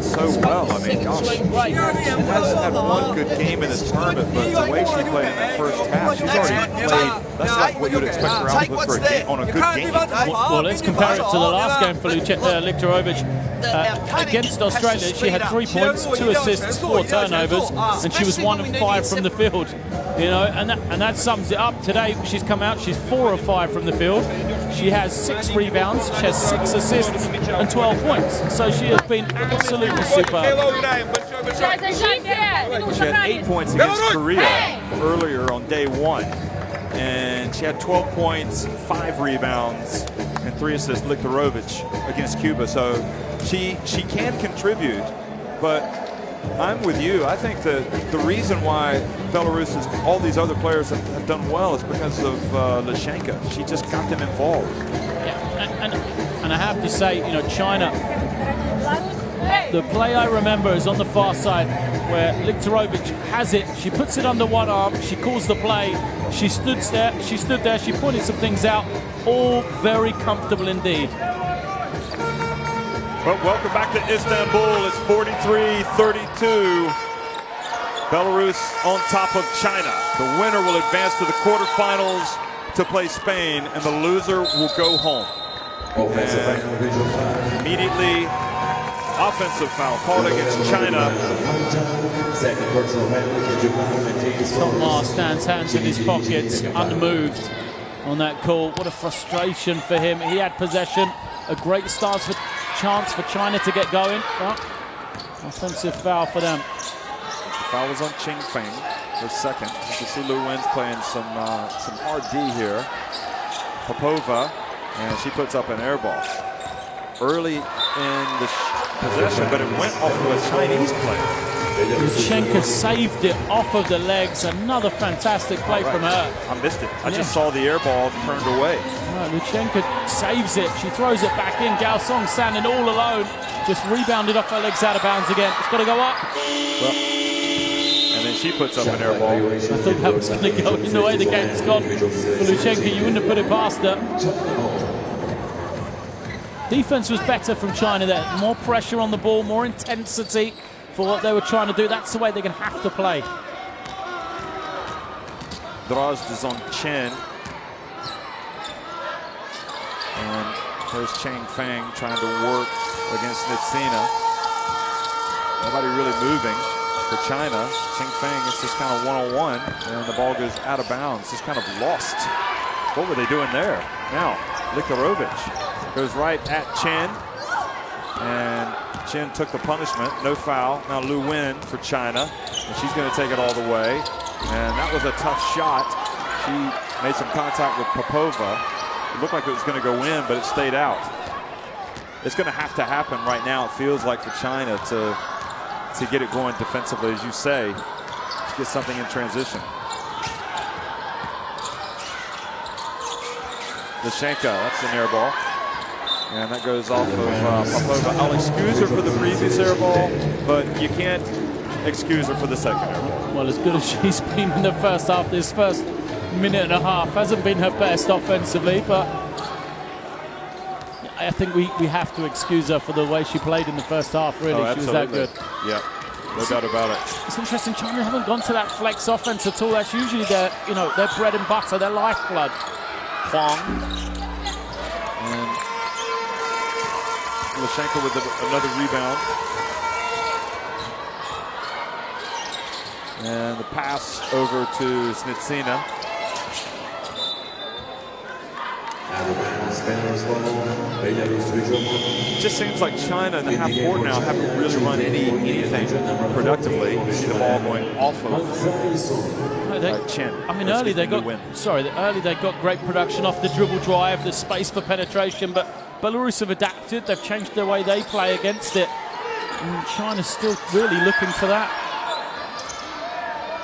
so well. I mean, gosh, she hasn't had one good game in this tournament, but the way she played in the first half, she's already played. That's like what you'd expect her output for a game, on a good game. Well, let's compare it to the last game for Viktorovich. Against Australia, she had 3 points, 2 assists, 4 turnovers, and she was 1 of 5 from the field. You know, and that sums it up. Today, she's come out, she's 4 of 5 from the field. She has 6 rebounds, she has 6 assists and 12 points. So she has been absolutely superb. She had 8 points against Korea earlier on day 1. And she had 12 points, 5 rebounds, and 3 assists, Viktorovich, against Cuba. So she can contribute, but I'm with you. I think that the reason why Belarus is, all these other players have done well is because of Lushenko. She just got them involved. Yeah, and I have to say, you know, China, the play I remember is on the far side where Viktorovich has it. She puts it under one arm. She calls the play. She stood there. She pointed some things out. All very comfortable indeed. But welcome back to Istanbul. It's 43-32. Belarus on top of China. The winner will advance to the quarterfinals to play Spain, and the loser will go home. And immediately, offensive foul called against China. Tomar stands hands in his pockets, unmoved on that call. What a frustration for him. He had possession, a great chance for China to get going. But offensive foul for them. The foul was on Ching Feng, the second. You can see Lu Wen's playing some hard D here. Popova, and she puts up an air ball. Early in the possession, but it went off of a Chinese player. Lushenko saved it off of the legs. Another fantastic play from her. I missed it. I just saw the air ball turned away. Right, Lushenko saves it. She throws it back in. Gao Song standing all alone. Just rebounded off her legs out of bounds again. It's got to go up. Well, and then she puts up an air ball. I thought that was going to go in the way the game's gone. For Lushenko, you wouldn't have put it past her. Defense was better from China there. More pressure on the ball, more intensity for what they were trying to do. That's the way they're going to have to play. Drozd is on Chen. And there's Chang Feng trying to work against Nitsina. Nobody really moving for China. Chang Feng is just kind of one-on-one, and the ball goes out of bounds. Just kind of lost. What were they doing there? Now, Viktorovich goes right at Chen, and Chen took the punishment, no foul. Now Lu Wen for China, and she's going to take it all the way. And that was a tough shot. She made some contact with Popova. It looked like it was going to go in, but it stayed out. It's going to have to happen right now, it feels like, for China to get it going defensively, as you say, to get something in transition. Lushenko, that's an air ball. And that goes off of Popova. I'll excuse her for the previous air ball, but you can't excuse her for the second air ball. Well, as good as she's been in the first half, this first minute and a half hasn't been her best offensively, but I think we have to excuse her for the way she played in the first half, really. Oh, she was that good. Yeah, no doubt about it. It's interesting, China haven't gone to that flex offense at all. That's usually their bread and butter, their lifeblood. Huang. And Lashenko with another rebound. And the pass over to Snitsina. It just seems like China in the half court now haven't really run anything productively. You see the ball going off of Chen. I mean, early they got great production off the dribble drive, the space for penetration, but Belarus have adapted. They've changed the way they play against it. And China's still really looking for that.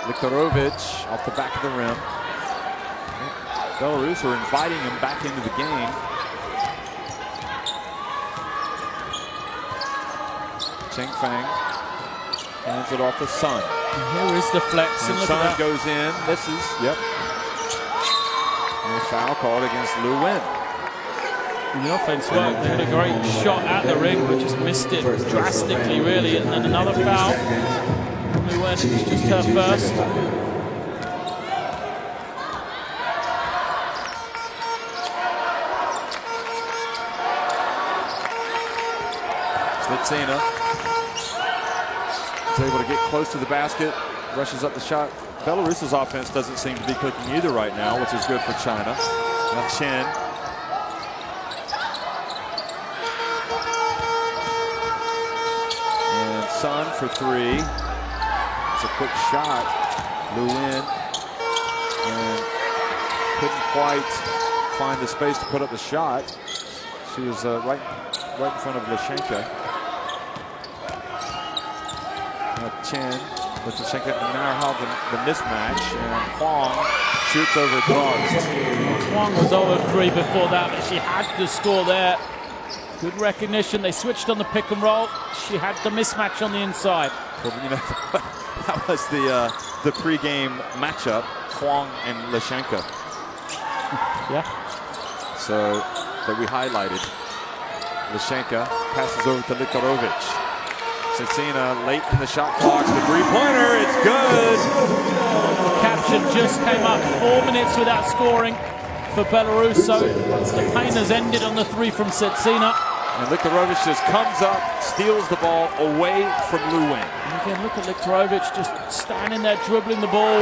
Viktorovich off the back of the rim. Belarus are inviting him back into the game. Cheng Fang hands it off to Sun. And here is the flex. And Sun goes in, misses. Yep. And a foul called against Lu Wen. The offense worked. They had a great shot at the ring, but just missed it drastically, really. And then another foul. Lu Wen, it's just her first. Slitsina is able to get close to the basket, rushes up the shot. Belarus's offense doesn't seem to be clicking either right now, which is good for China. Now Chen. And Sun for three. It's a quick shot. Lu Wen. And couldn't quite find the space to put up the shot. She was right in front of Lashenka. Chen with Lashenka now have the mismatch, and Huang shoots over cross. Huang was over three before that, but she had to score there. Good recognition. They switched on the pick and roll. She had the mismatch on the inside. Well, you know, that was the pre-game matchup, Huang and Lashenka. Yeah. So that we highlighted. Lashenka passes over to Viktorovich. Snitsina late in the shot clock. The three-pointer, it's good. The caption just came up. 4 minutes without scoring for Belarus. So the pain has ended on the three from Snitsina. And Viktorovich just comes up, steals the ball away from Lu Wen. And again, look at Viktorovich just standing there, dribbling the ball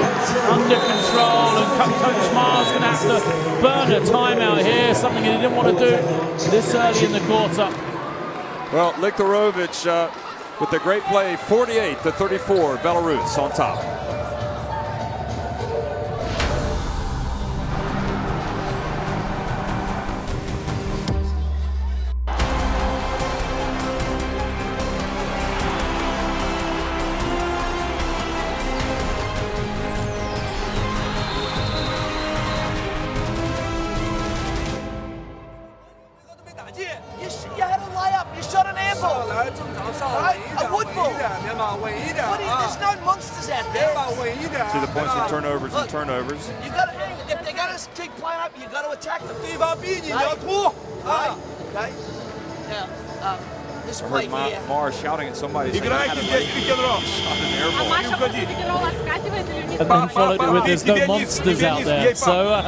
under control. And Coach Mar's going to have to burn a timeout here, something he didn't want to do this early in the quarter. Well, Viktorovich with the great play, 48-34, Belarus on top. You had a layup, you shot an air ball. Right? A wood ball. There's no monsters out there. See the points from turnovers and turnovers. You got to, if they're going to keep playing up, you got to attack them. Right? Okay. Now, this I play heard here. Mar shouting at somebody saying, "I had a shot an air ball." And then followed it with "there's no monsters out there." So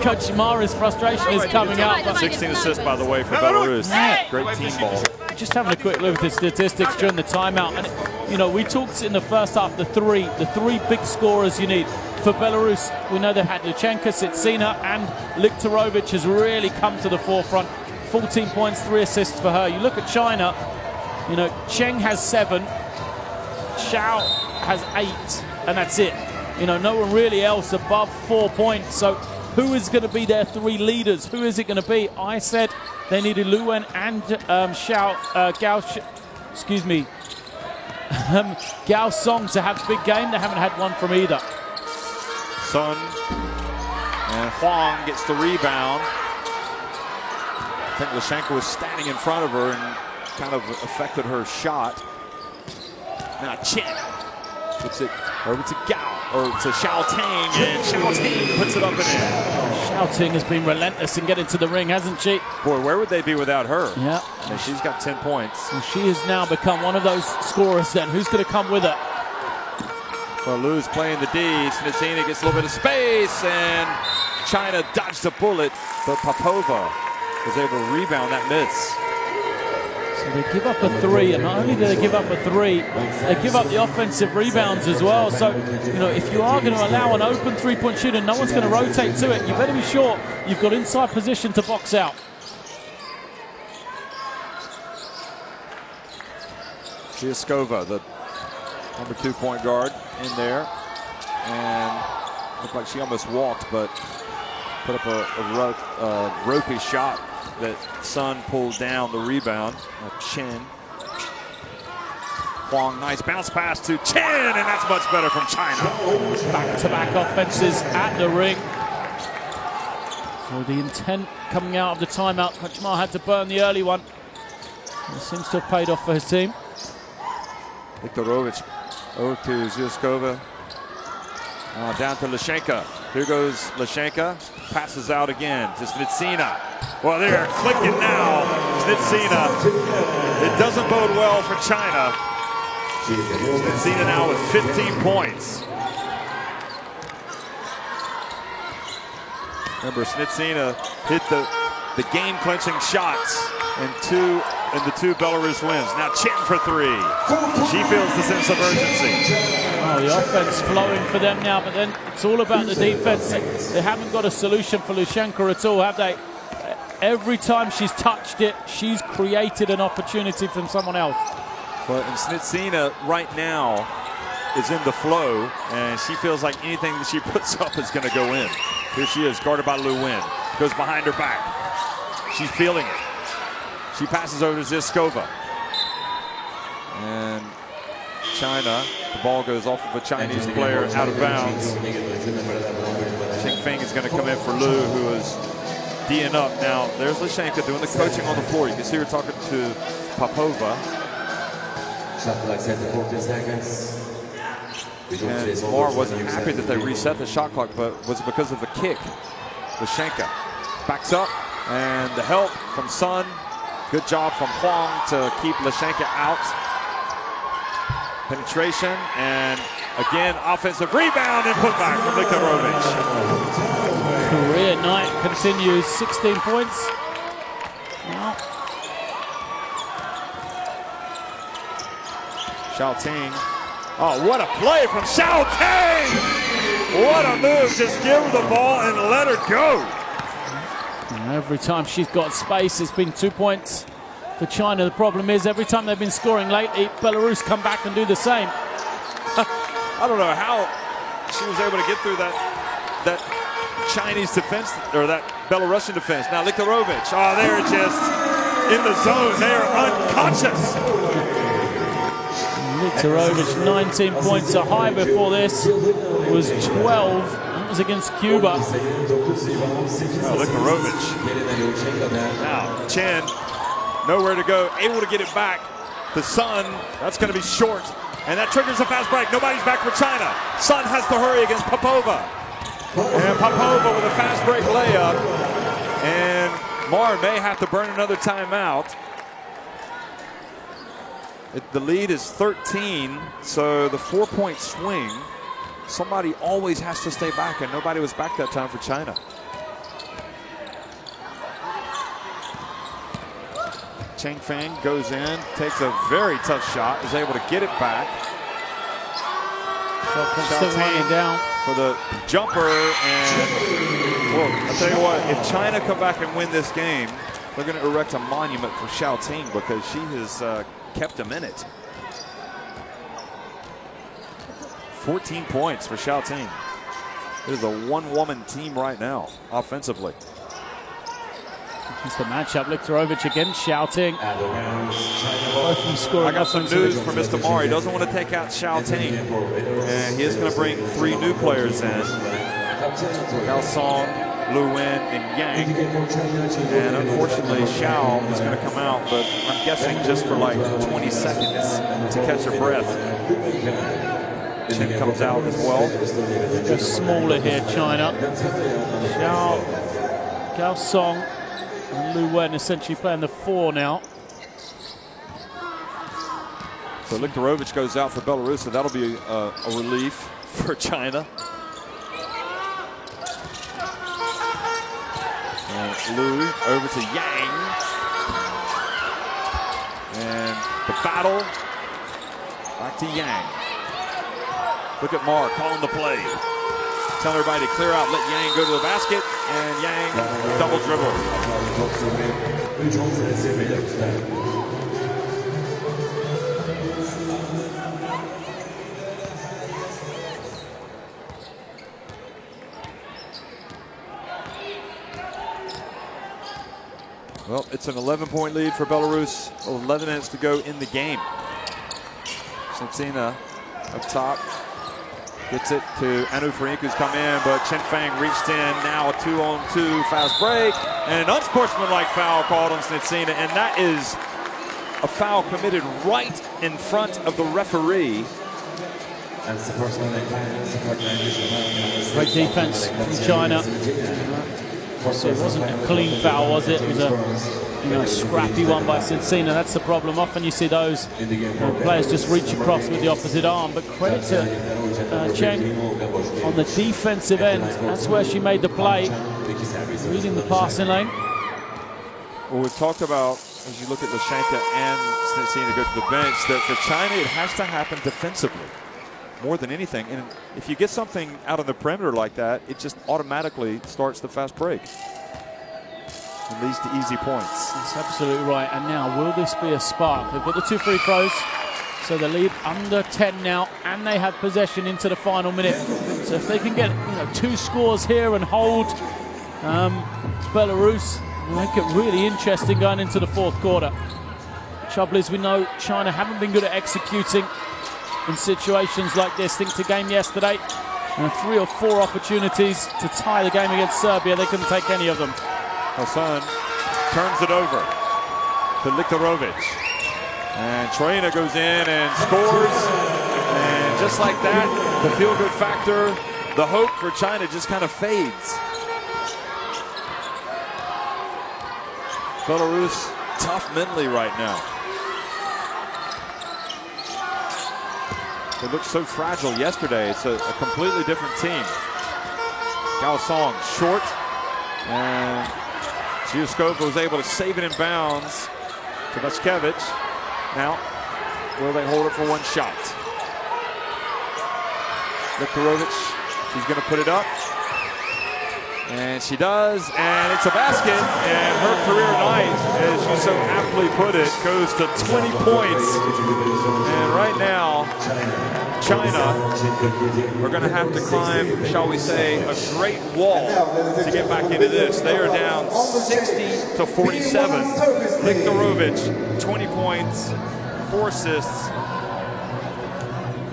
Coach Mara's frustration is coming out. 16 assists, by the way, for Belarus. Great team ball. Just having a quick look at the statistics during the timeout, and we talked in the first half the three big scorers you need for Belarus. We know they've had Luchenko, Snitsina, and Viktorovich has really come to the forefront. 14 points, 3 assists for her. You look at China, Cheng has 7, Xiao has 8, and that's it. No one really else above 4 points. So who is going to be their 3 leaders? Who is it going to be? I said they needed Lu Wen and Gao Song to have a big game. They haven't had one from either. Sun and Huang gets the rebound. think Lashenka was standing in front of her and kind of affected her shot. Now Chen puts it over to Gao, or to Xiaoting, and Xiaoting puts it up and in. Xiaoting has been relentless in getting to the ring, hasn't she? Boy, where would they be without her? Yeah. And she's got 10 points. And she has now become one of those scorers then. Who's going to come with her? Well, Lu's playing the D. Snitsina gets a little bit of space, and China dodged a bullet, but Popova was able to rebound that miss. So they give up a three, and not only do they give up a three, they give up the offensive rebounds as well. So, you know, if you are going to allow an open three-point shooter, no one's going to rotate to it. You better be sure you've got inside position to box out. Zyskova, the number 2 point guard, in there, and looked like she almost walked, but put up a ropey shot that Sun pulled down the rebound. Chen. Huang, nice bounce pass to Chen, and that's much better from China. Back-to-back offenses at the ring. So the intent coming out of the timeout, Kachmar had to burn the early one. It seems to have paid off for his team. Viktorovic over to Zyskova. Down to Lashenka. Here goes Lashenka. Passes out again to Snitsina. Well, they're clicking now. Snitsina. It doesn't bode well for China. Snitsina now with 15 points. Remember, Snitsina hit the game-clinching shots in the two Belarus wins. Now Chen for 3. She feels the sense of urgency. Oh, the offense flowing for them now, but then it's all about the defense. They haven't got a solution for Lashenka at all, have they? Every time she's touched it, she's created an opportunity from someone else. But Snitsina right now is in the flow, and she feels like anything that she puts up is going to go in. Here she is, guarded by Lu Wen. Goes behind her back. She's feeling it. She passes over to Zyskova. And China, the ball goes off of a Chinese player out of bounds. Qingfeng is going to come in for Lu, who is D'ing up. Now, there's Lashenka doing the coaching on the floor. You can see her talking to Popova. And Mar wasn't happy that they reset the shot clock, but was it because of the kick? Lashenka backs up, and the help from Sun. Good job from Huang to keep Lashenka out. Penetration, and again, offensive rebound and putback from Viktorovic. Career night continues, 16 points. Now. Xiaoting. Oh, what a play from Xiaoting! What a move, just give her the ball and let her go. And every time she's got space, it's been 2 points for China. The problem is, every time they've been scoring lately, Belarus come back and do the same. I don't know how she was able to get through that Chinese defense, or that Belarusian defense. Now Viktorovic, oh, they're just in the zone. They're unconscious. Viktorovic, 19 points. A high before this was 12. That was against Cuba. Oh, Viktorovic. Now Chen, nowhere to go, able to get it back. The Sun, that's going to be short. And that triggers a fast break. Nobody's back for China. Sun has to hurry against Popova. And Popova with a fast break layup. And Mar may have to burn another timeout. The lead is 13, so the 4-point swing, somebody always has to stay back, and nobody was back that time for China. Qingfeng goes in, takes a very tough shot, is able to get it back. Still running down for the jumper, and well, I'll tell you what, if China come back and win this game, they're going to erect a monument for Xiaoting because she has kept him in it. 14 points for Xiaoting. It is a one-woman team right now, offensively. It's the matchup. Viktorovic against Xiaoting. Both of them scoring. I got some news for Mr. Mar. He doesn't want to take out Xiaoting, and he is going to bring 3 new players in. Gal Song, Lu Wen and Yang. And unfortunately, Xiao is going to come out, but I'm guessing just for like 20 seconds to catch her breath. Chen comes out as well. They're smaller here, China. Xiao, Gao Song, and Lu Wen essentially playing the 4 now. So Liktorovich goes out for Belarus, so that'll be a relief for China. And Lu over to Yang. And the battle back to Yang. Look at Mar calling the play. Tell everybody to clear out, let Yang go to the basket, and Yang double dribble. Well, it's an 11-point lead for Belarus. 11 minutes to go in the game. Shentsina up top. Gets it to Anu Frank, who's come in, but Chen Fang reached in. Now a 2-on-2 fast break. And an unsportsmanlike foul called on Shentsina. And that is a foul committed right in front of the referee. Great defense from China. So it wasn't a clean foul, was it? It was a scrappy one by Shentsina. That's the problem. Often you see those players just reach across with the opposite arm. But credit to Chen on the defensive end. That's where she made the play, reading the passing lane. Well, we've talked about, as you look at Lashenka and Shentsina go to the bench, that for China it has to happen defensively more than anything. And if you get something out on the perimeter like that, it just automatically starts the fast break. It leads to easy points. That's absolutely right. And now, will this be a spark? They've got the 2 free throws, so the lead under 10 now, and they have possession into the final minute. So if they can get 2 scores here and hold Belarus, make it really interesting going into the 4th quarter. The trouble is, we know China haven't been good at executing in situations like this. Think to game yesterday, and 3 or 4 opportunities to tie the game against Serbia. They couldn't take any of them. Hassan turns it over to Liktorovich. And Troina goes in and scores. And just like that, the feel-good factor, the hope for China just kind of fades. Belarus tough mentally right now. They looked so fragile yesterday. It's a completely different team. Gao Song short, and Giuskova was able to save it in bounds to Vaskevich. Now, will they hold it for 1 shot? Liktorovich, she's going to put it up. And she does, and it's a basket. And her career night, as you so aptly put it, goes to 20 points. And right now, China are going to have to climb, shall we say, a great wall to get back into this. They are down 60-47. Liktorovich, 20 points, 4 assists,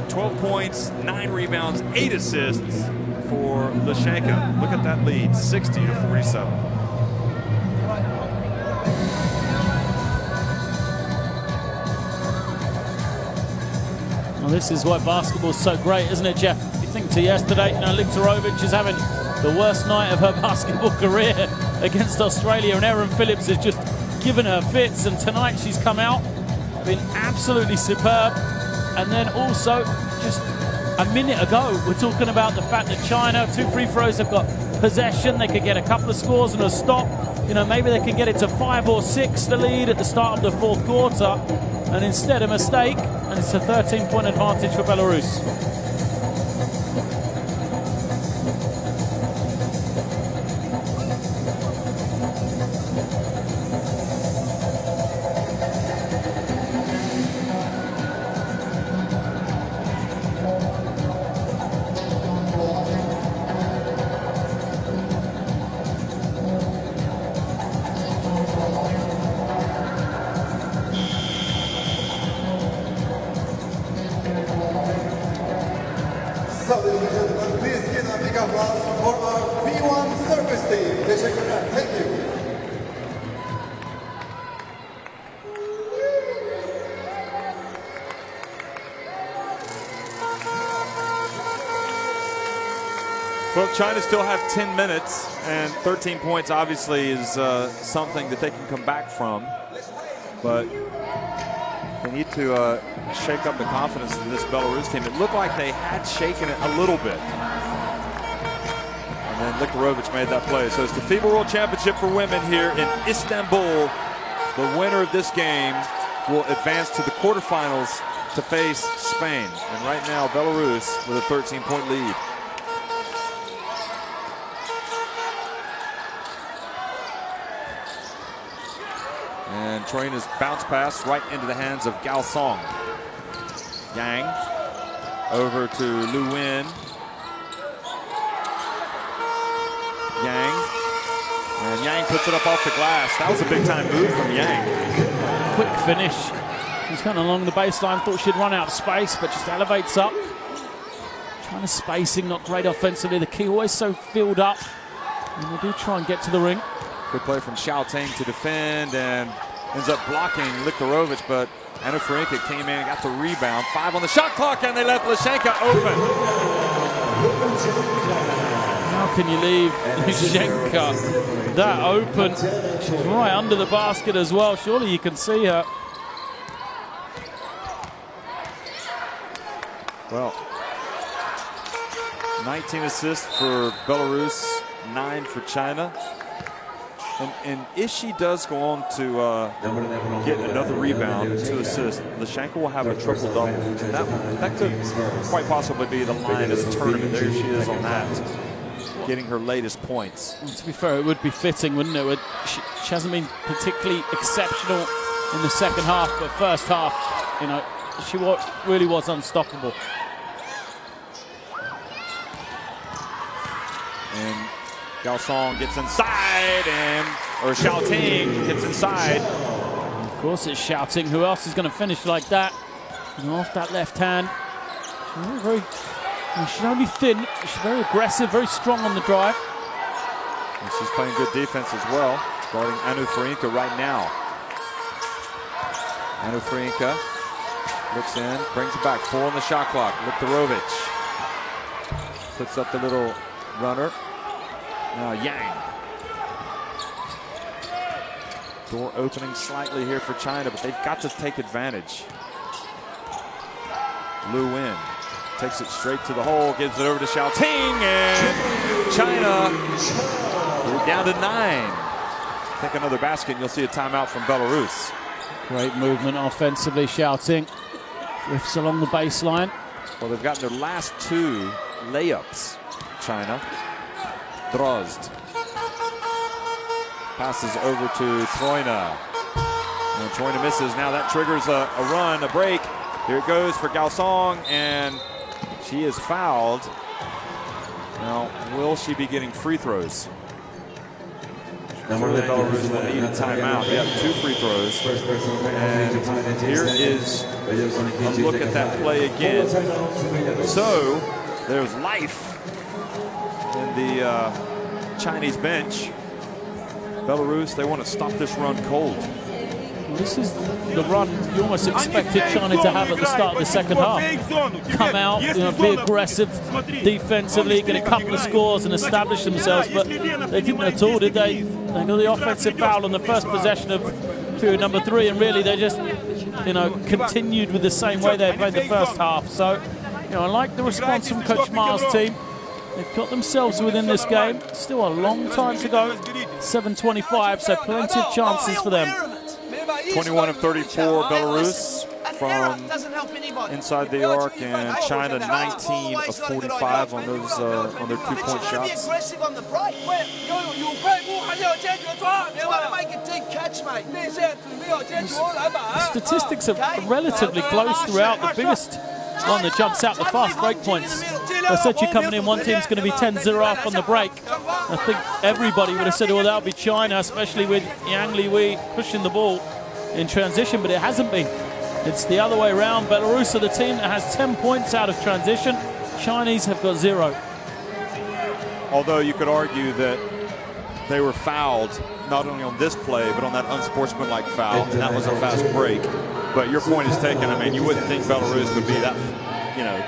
12 points, 9 rebounds, 8 assists for Lashenka. Look at that lead, 60-47. Well, this is why basketball's so great, isn't it, Jeff? You think to yesterday, Liktorovich is having the worst night of her basketball career against Australia, and Erin Phillips has just given her fits, and tonight she's come out, been absolutely superb. And then also, just a minute ago, we're talking about the fact that China, 2 free throws, have got possession. They could get a couple of scores and a stop. Maybe they can get it to 5 or 6, the lead at the start of the 4th quarter. And instead, a mistake, and it's a 13-point advantage for Belarus. So, ladies and gentlemen, please give a big applause for our B1 service team. Teşekkürler. Thank you. Well, China still have 10 minutes, and 13 points obviously is something that they can come back from. But they need to shake up the confidence of this Belarus team. It looked like they had shaken it a little bit. And then Likarovic made that play. So it's the FIBA World Championship for women here in Istanbul. The winner of this game will advance to the quarterfinals to face Spain. And right now, Belarus with a 13-point lead. And Troina's bounce pass right into the hands of Gao Song. Yang over to Lu Win. Yang. And Yang puts it up off the glass. That was a big-time move from Yang. Quick finish. He's kind of along the baseline. Thought she'd run out of space, but just elevates up. China's spacing, not great offensively. The key always so filled up. And they do try and get to the ring. Good play from Xiaoting to defend and ends up blocking Likarovic, but Anna Farinka came in and got the rebound. 5 on the shot clock, and they left Lyshenka open. How can you leave Lyshenka that open? She's right under the basket as well. Surely you can see her. Well, 19 assists for Belarus, 9 for China. And if she does go on to get another rebound, 2 assists, Lyshenka will have a triple-double. That could quite possibly be the line of the tournament. There she is on that, getting her latest points. Well, to be fair, it would be fitting, wouldn't it? She hasn't been particularly exceptional in the second half, but first half, you know, she really was unstoppable. And Gao Song gets inside, or Xiaoting gets inside. And of course, it's Xiaoting. Who else is going to finish like that? And off that left hand. She's only thin. She's very aggressive, very strong on the drive. And she's playing good defense as well, guarding Anu Farinka right now. Anu Farinka looks in, brings it back. 4 on the shot clock. Likarovic puts up the little runner. Now Yang. Door opening slightly here for China, but they've got to take advantage. Lu Win takes it straight to the hole, gives it over to Xiaoting, and China down to 9. I think another basket, and you'll see a timeout from Belarus. Great movement offensively, Xiaoting. Drifts along the baseline. Well, they've gotten their last 2 layups, China. Drozd passes over to Troina. And Troina misses. Now that triggers a run, a break. Here it goes for Gao Song, and she is fouled. Now, will she be getting free throws? Surely Belarus will need a timeout. They have 2 free throws. And here is a look at that play again. So, there's life in the Chinese bench. Belarus, they want to stop this run cold. This is the run you almost expected China to have at the start of the second half. Come out, you know, be aggressive defensively, get a couple of scores and establish themselves, but they didn't at all, did they? They got the offensive foul on the first possession of period number 3, and really they just, you know, continued with the same way they played the first half. So, you know, I like the response from Coach Ma's team. They've got themselves within this game. Still a long time to go. 7:25, so plenty of chances for them. 21 of 34 Belarus from inside the arc, and China 19 of 45 on those on their 2-point shots. Statistics are relatively close throughout. The biggest one that jumps out, the fast break points. I said you're coming in, one team's going to be 10-0 up on the break. I think everybody would have said, well, that'll be China, especially with Yang Liwei pushing the ball in transition, but it hasn't been. It's the other way around. Belarus are the team that has 10 points out of transition. Chinese have got 0. Although you could argue that they were fouled not only on this play, but on that unsportsmanlike foul, and that was a fast break. But your point is taken. I mean, you wouldn't think Belarus would be that, you know,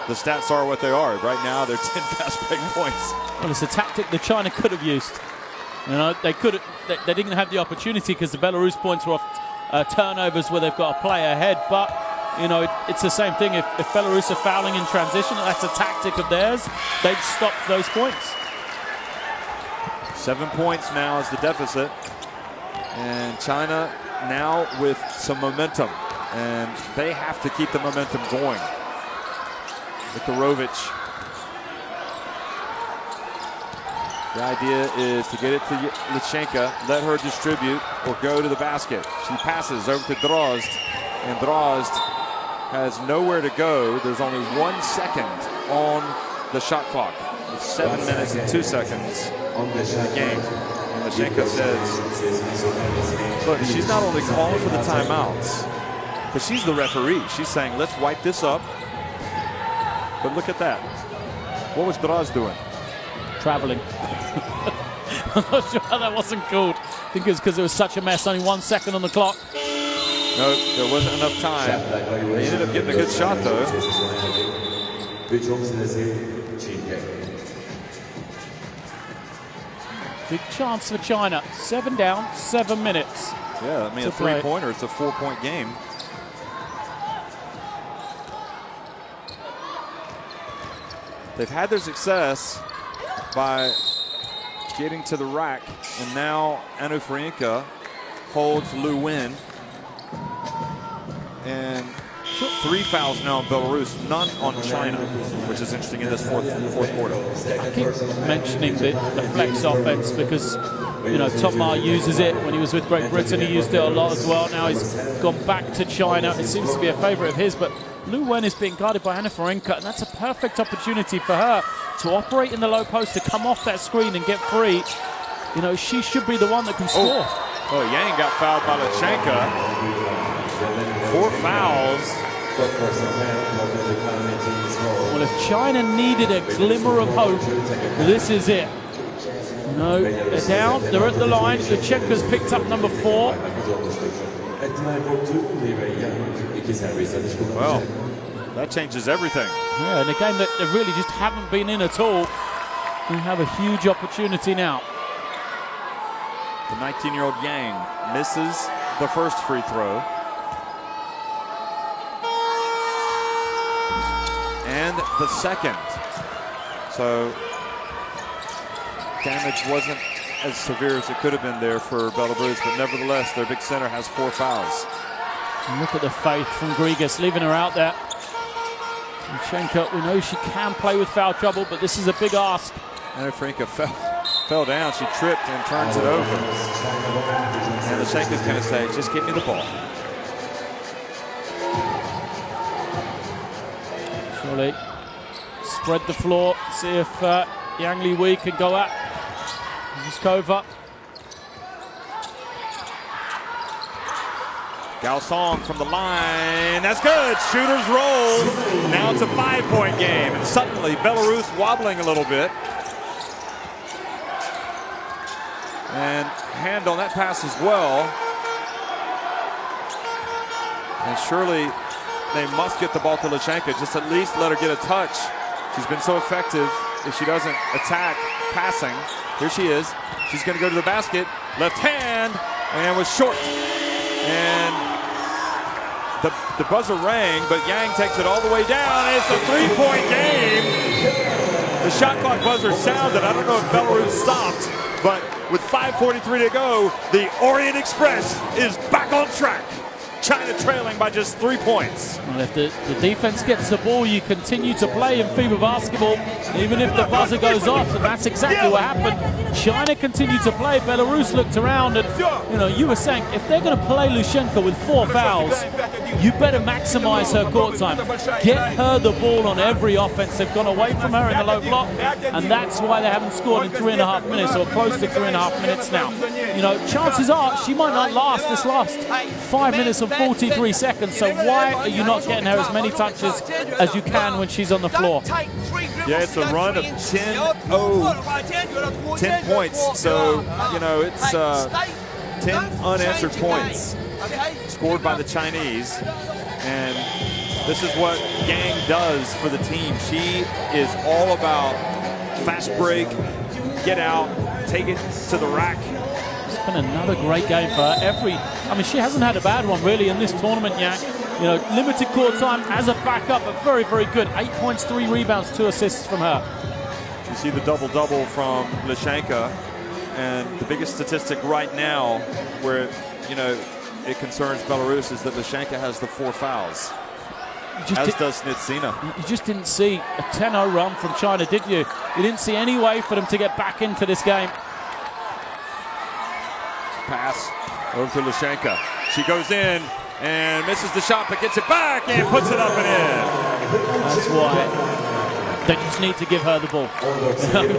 the stats are what they are. Right now, they're 10 fast break points. Well, it's a tactic that China could have used. You know, they didn't have the opportunity because the Belarus points were off turnovers where they've got a player ahead. But, you know, it's the same thing. If Belarus are fouling in transition, that's a tactic of theirs. They've stopped those points. 7 points now is the deficit. And China now with some momentum. And they have to keep the momentum going. Viktorovich. The idea is to get it to Lichenka, let her distribute or go to the basket. She passes over to Drozd, and Drozd has nowhere to go. There's only 1 second on the shot clock. With 7 minutes and 2 seconds in the game. And Lichenka says, look, she's not only calling for the timeouts, but she's the referee. She's saying, let's wipe this up. But look at that. What was Drozd doing? Traveling. I'm not sure how that wasn't called. I think it's because it was such a mess. Only 1 second on the clock. No, there wasn't enough time. They ended up getting a good shot, though. Big chance for China. 7 down, 7 minutes. Yeah, I mean, a three-pointer. It's a 4-point game. They've had their success by getting to the rack, and now Anufarinka holds Lu Wen. And 3 fouls now on Belarus, none on China, which is interesting in this fourth quarter. I keep mentioning the flex offense because, you know, Tom Ma uses it. When he was with Great Britain, he used it a lot as well. Now he's gone back to China. It seems to be a favorite of his, but Lu Wen is being guarded by Anufarinka, and that's a perfect opportunity for her to operate in the low post, to come off that screen and get free. You know, she should be the one that can score. Oh, Yang got fouled by Lichenka. 4 fouls. Well, if China needed a glimmer of hope, this is it. No, they're down, they're at the line. Lichenka's picked up number 4. Well, that changes everything. Yeah, in a game that they really just haven't been in at all, we have a huge opportunity now. The 19-year-old Yang misses the first free throw. And the second. So damage wasn't as severe as it could have been there for Belarus, but nevertheless, their big center has 4 fouls. And look at the faith from Grigas, leaving her out there. Lichenka, we know she can play with foul trouble, but this is a big ask. Anufarinka fell down. She tripped and turns it over. And Lichenka's going to say, just give me the ball. Surely spread the floor, see if Yang Liwei can go at Zyskova. Gao Song from the line. That's good. Shooters roll. Now it's a 5-point game. And suddenly Belarus wobbling a little bit. And hand on that pass as well. And surely they must get the ball to Lichenka. Just at least let her get a touch. She's been so effective if she doesn't attack passing. Here she is. She's going to go to the basket. Left hand. And was short. And the buzzer rang, but Yang takes it all the way down. It's a 3-point game. The shot clock buzzer sounded. I don't know if Belarus stopped, but with 5:43 to go, the Orient Express is back on track. China trailing by just 3 points. Well, if the defense gets the ball, you continue to play in FIBA basketball, even if the buzzer goes off, and that's exactly what happened. China continued to play. Belarus looked around, and you know, you were saying if they're going to play Lichenka with 4 fouls, you better maximize her court time. Get her the ball on every offense. They've gone away from her in the low block, and that's why they haven't scored in 3.5 minutes, or close to 3.5 minutes now. You know, chances are she might not last this last 5 minutes of 43 seconds, so why are you not getting her as many touches as you can when she's on the floor? Yeah, it's a run of 10 points. So, you know, it's 10 unanswered points scored by the Chinese. And this is what Yang does for the team. She is all about fast break, get out, take it to the rack. It's been another great game for her. I mean, she hasn't had a bad one really in this tournament, Yang. You know, limited court time as a backup, but very, very good. 8 points, 3 rebounds, 2 assists from her. You see the double-double from Lishenka, and the biggest statistic right now where, you know, it concerns Belarus is that Lishenka has the 4 fouls, as does Snitsina. You just didn't see a 10-0 run from China, did you? You didn't see any way for them to get back into this game. Pass over to Lishenka. She goes in and misses the shot, but gets it back and puts it up and in. That's why they just need to give her the ball.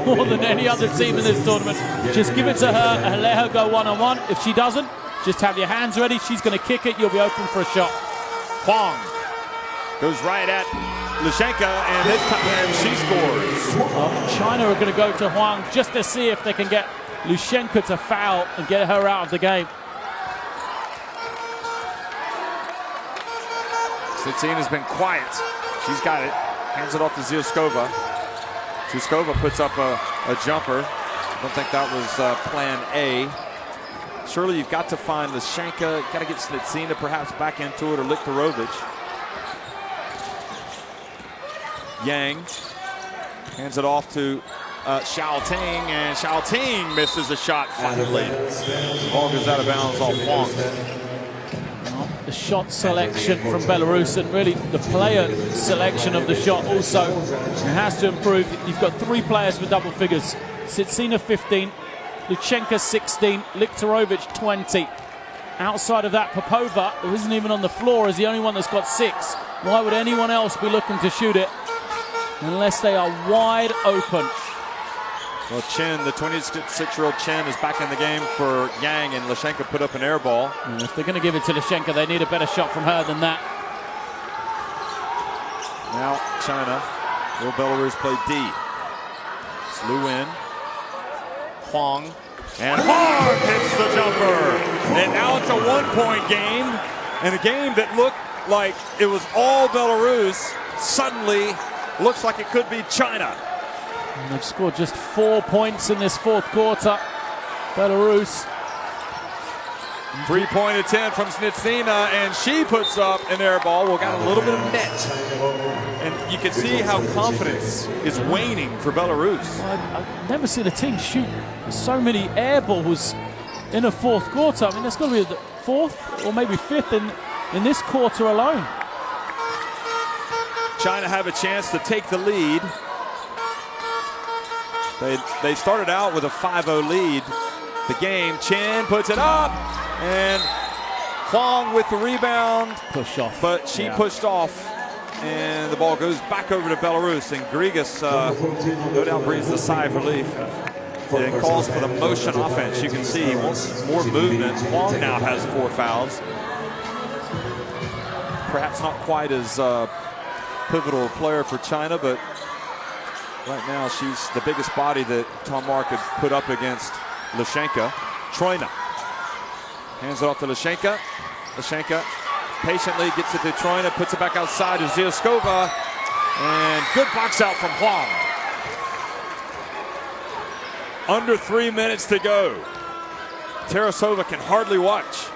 More than any other team in this tournament. Just give it to her and let her go one-on-one. If she doesn't, just have your hands ready. She's going to kick it. You'll be open for a shot. Huang goes right at Lishenka, and this time she scores. Well, China are going to go to Huang just to see if they can get Lishenka to foul and get her out of the game. Snitsina's been quiet. She's got it. Hands it off to Zyuskova. Zyuskova puts up a jumper. I don't think that was plan A. Surely you've got to find Lishenka. Got to get Snitsina perhaps back into it, or Liktorovich. Yang hands it off to Xiaoting, and Xiaoting misses a shot finally. The ball goes out of bounds off Huang. The shot selection from Belarus, and really the player selection of the shot also has to improve. You've got 3 players with double figures. Snitsina 15, Luchenka 16, Liktorovich 20. Outside of that, Popova, who isn't even on the floor, is the only one that's got 6. Why would anyone else be looking to shoot it unless they are wide open? Well, Chen, the 26-year-old Chen, is back in the game for Yang, and Lishenka put up an air ball. And if they're going to give it to Lishenka, they need a better shot from her than that. Now China, will Belarus play D? It's Lu Wen, Huang, and Huang hits the jumper. And now it's a 1-point game, and a game that looked like it was all Belarus suddenly looks like it could be China. And they've scored just 4 points in this 4th quarter. Belarus. 3-point attempt from Snitsina, and she puts up an air ball. Well, got a little bit of net. And you can see how confidence is waning for Belarus. I've never seen a team shoot so many air balls in a 4th quarter. I mean, that's got to be the 4th or maybe 5th in this quarter alone. China have a chance to take the lead. They started out with a 5-0 lead. The game, Chen puts it up, and Huang with the rebound. Push off. But she pushed off, and the ball goes back over to Belarus, and Grigas no doubt breathes a sigh of relief. It calls for the motion offense. You can see he wants more movement. Huang now has 4 fouls. Perhaps not quite as pivotal player for China, but right now she's the biggest body that Tom Mark could put up against Lishenka. Troina hands it off to Lishenka. Lishenka patiently gets it to Troina, puts it back outside to Zyuskova, and good box out from Huang. Under 3 minutes to go. Tarasova can hardly watch.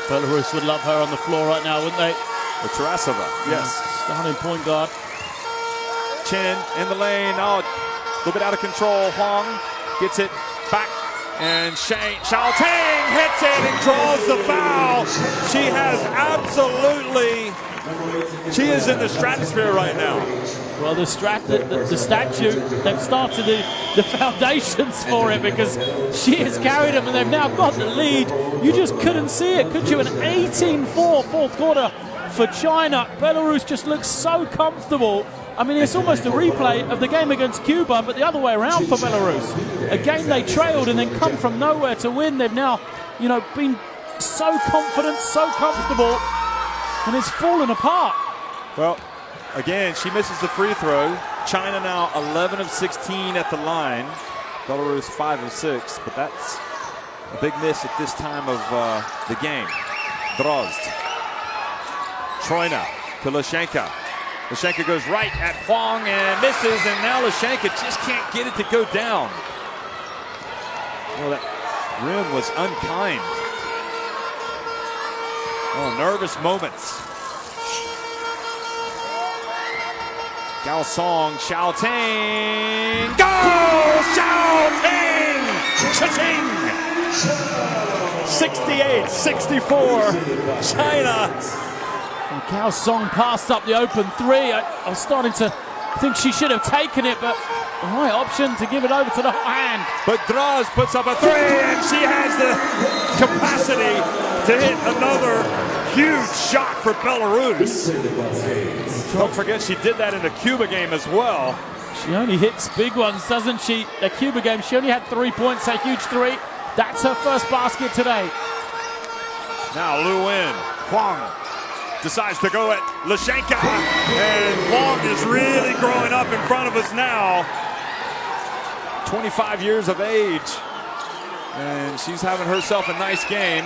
Belarus would love her on the floor right now, wouldn't they? Or Tarasova, yes. Starting point guard. Chen in the lane, a little bit out of control. Huang gets it back, and Xiaoting hits it and draws the foul. She is in the stratosphere right now. Well, the statue, they've started the foundations for it, because she has carried them and they've now got the lead. You just couldn't see it, could you? An 18-4 4th quarter for China. Belarus just looks so comfortable. I mean, it's almost a replay of the game against Cuba, but the other way around for Belarus. A game they trailed and then come from nowhere to win. They've now, you know, been looks so confident, so comfortable, and it's fallen apart. Well, again, she misses the free throw. China now 11 of 16 at the line. Belarus 5 of 6, but that's a big miss at this time of the game. Drozd. Troina to Lashenka. Lashenka goes right at Huang and misses, and now Lashenka just can't get it to go down. Well, that rim was unkind. Oh, nervous moments. Gao Song, Xiao Ting. Go! Xiao Ting! Cha-ching! 68-64. China. And Gao Song passed up the open three. I was starting to think she should have taken it, but the right option to give it over to the hot hand. But Drozd puts up a three, and she has the capacity to hit another huge shot for Belarus. Don't forget she did that in the Cuba game as well. She only hits big ones, doesn't she? The Cuba game, she only had 3 points, a huge three. That's her first basket today. Now Lu Wen, Huang decides to go at Lashenka, and Huang is really growing up in front of us now. 25 years of age, and she's having herself a nice game.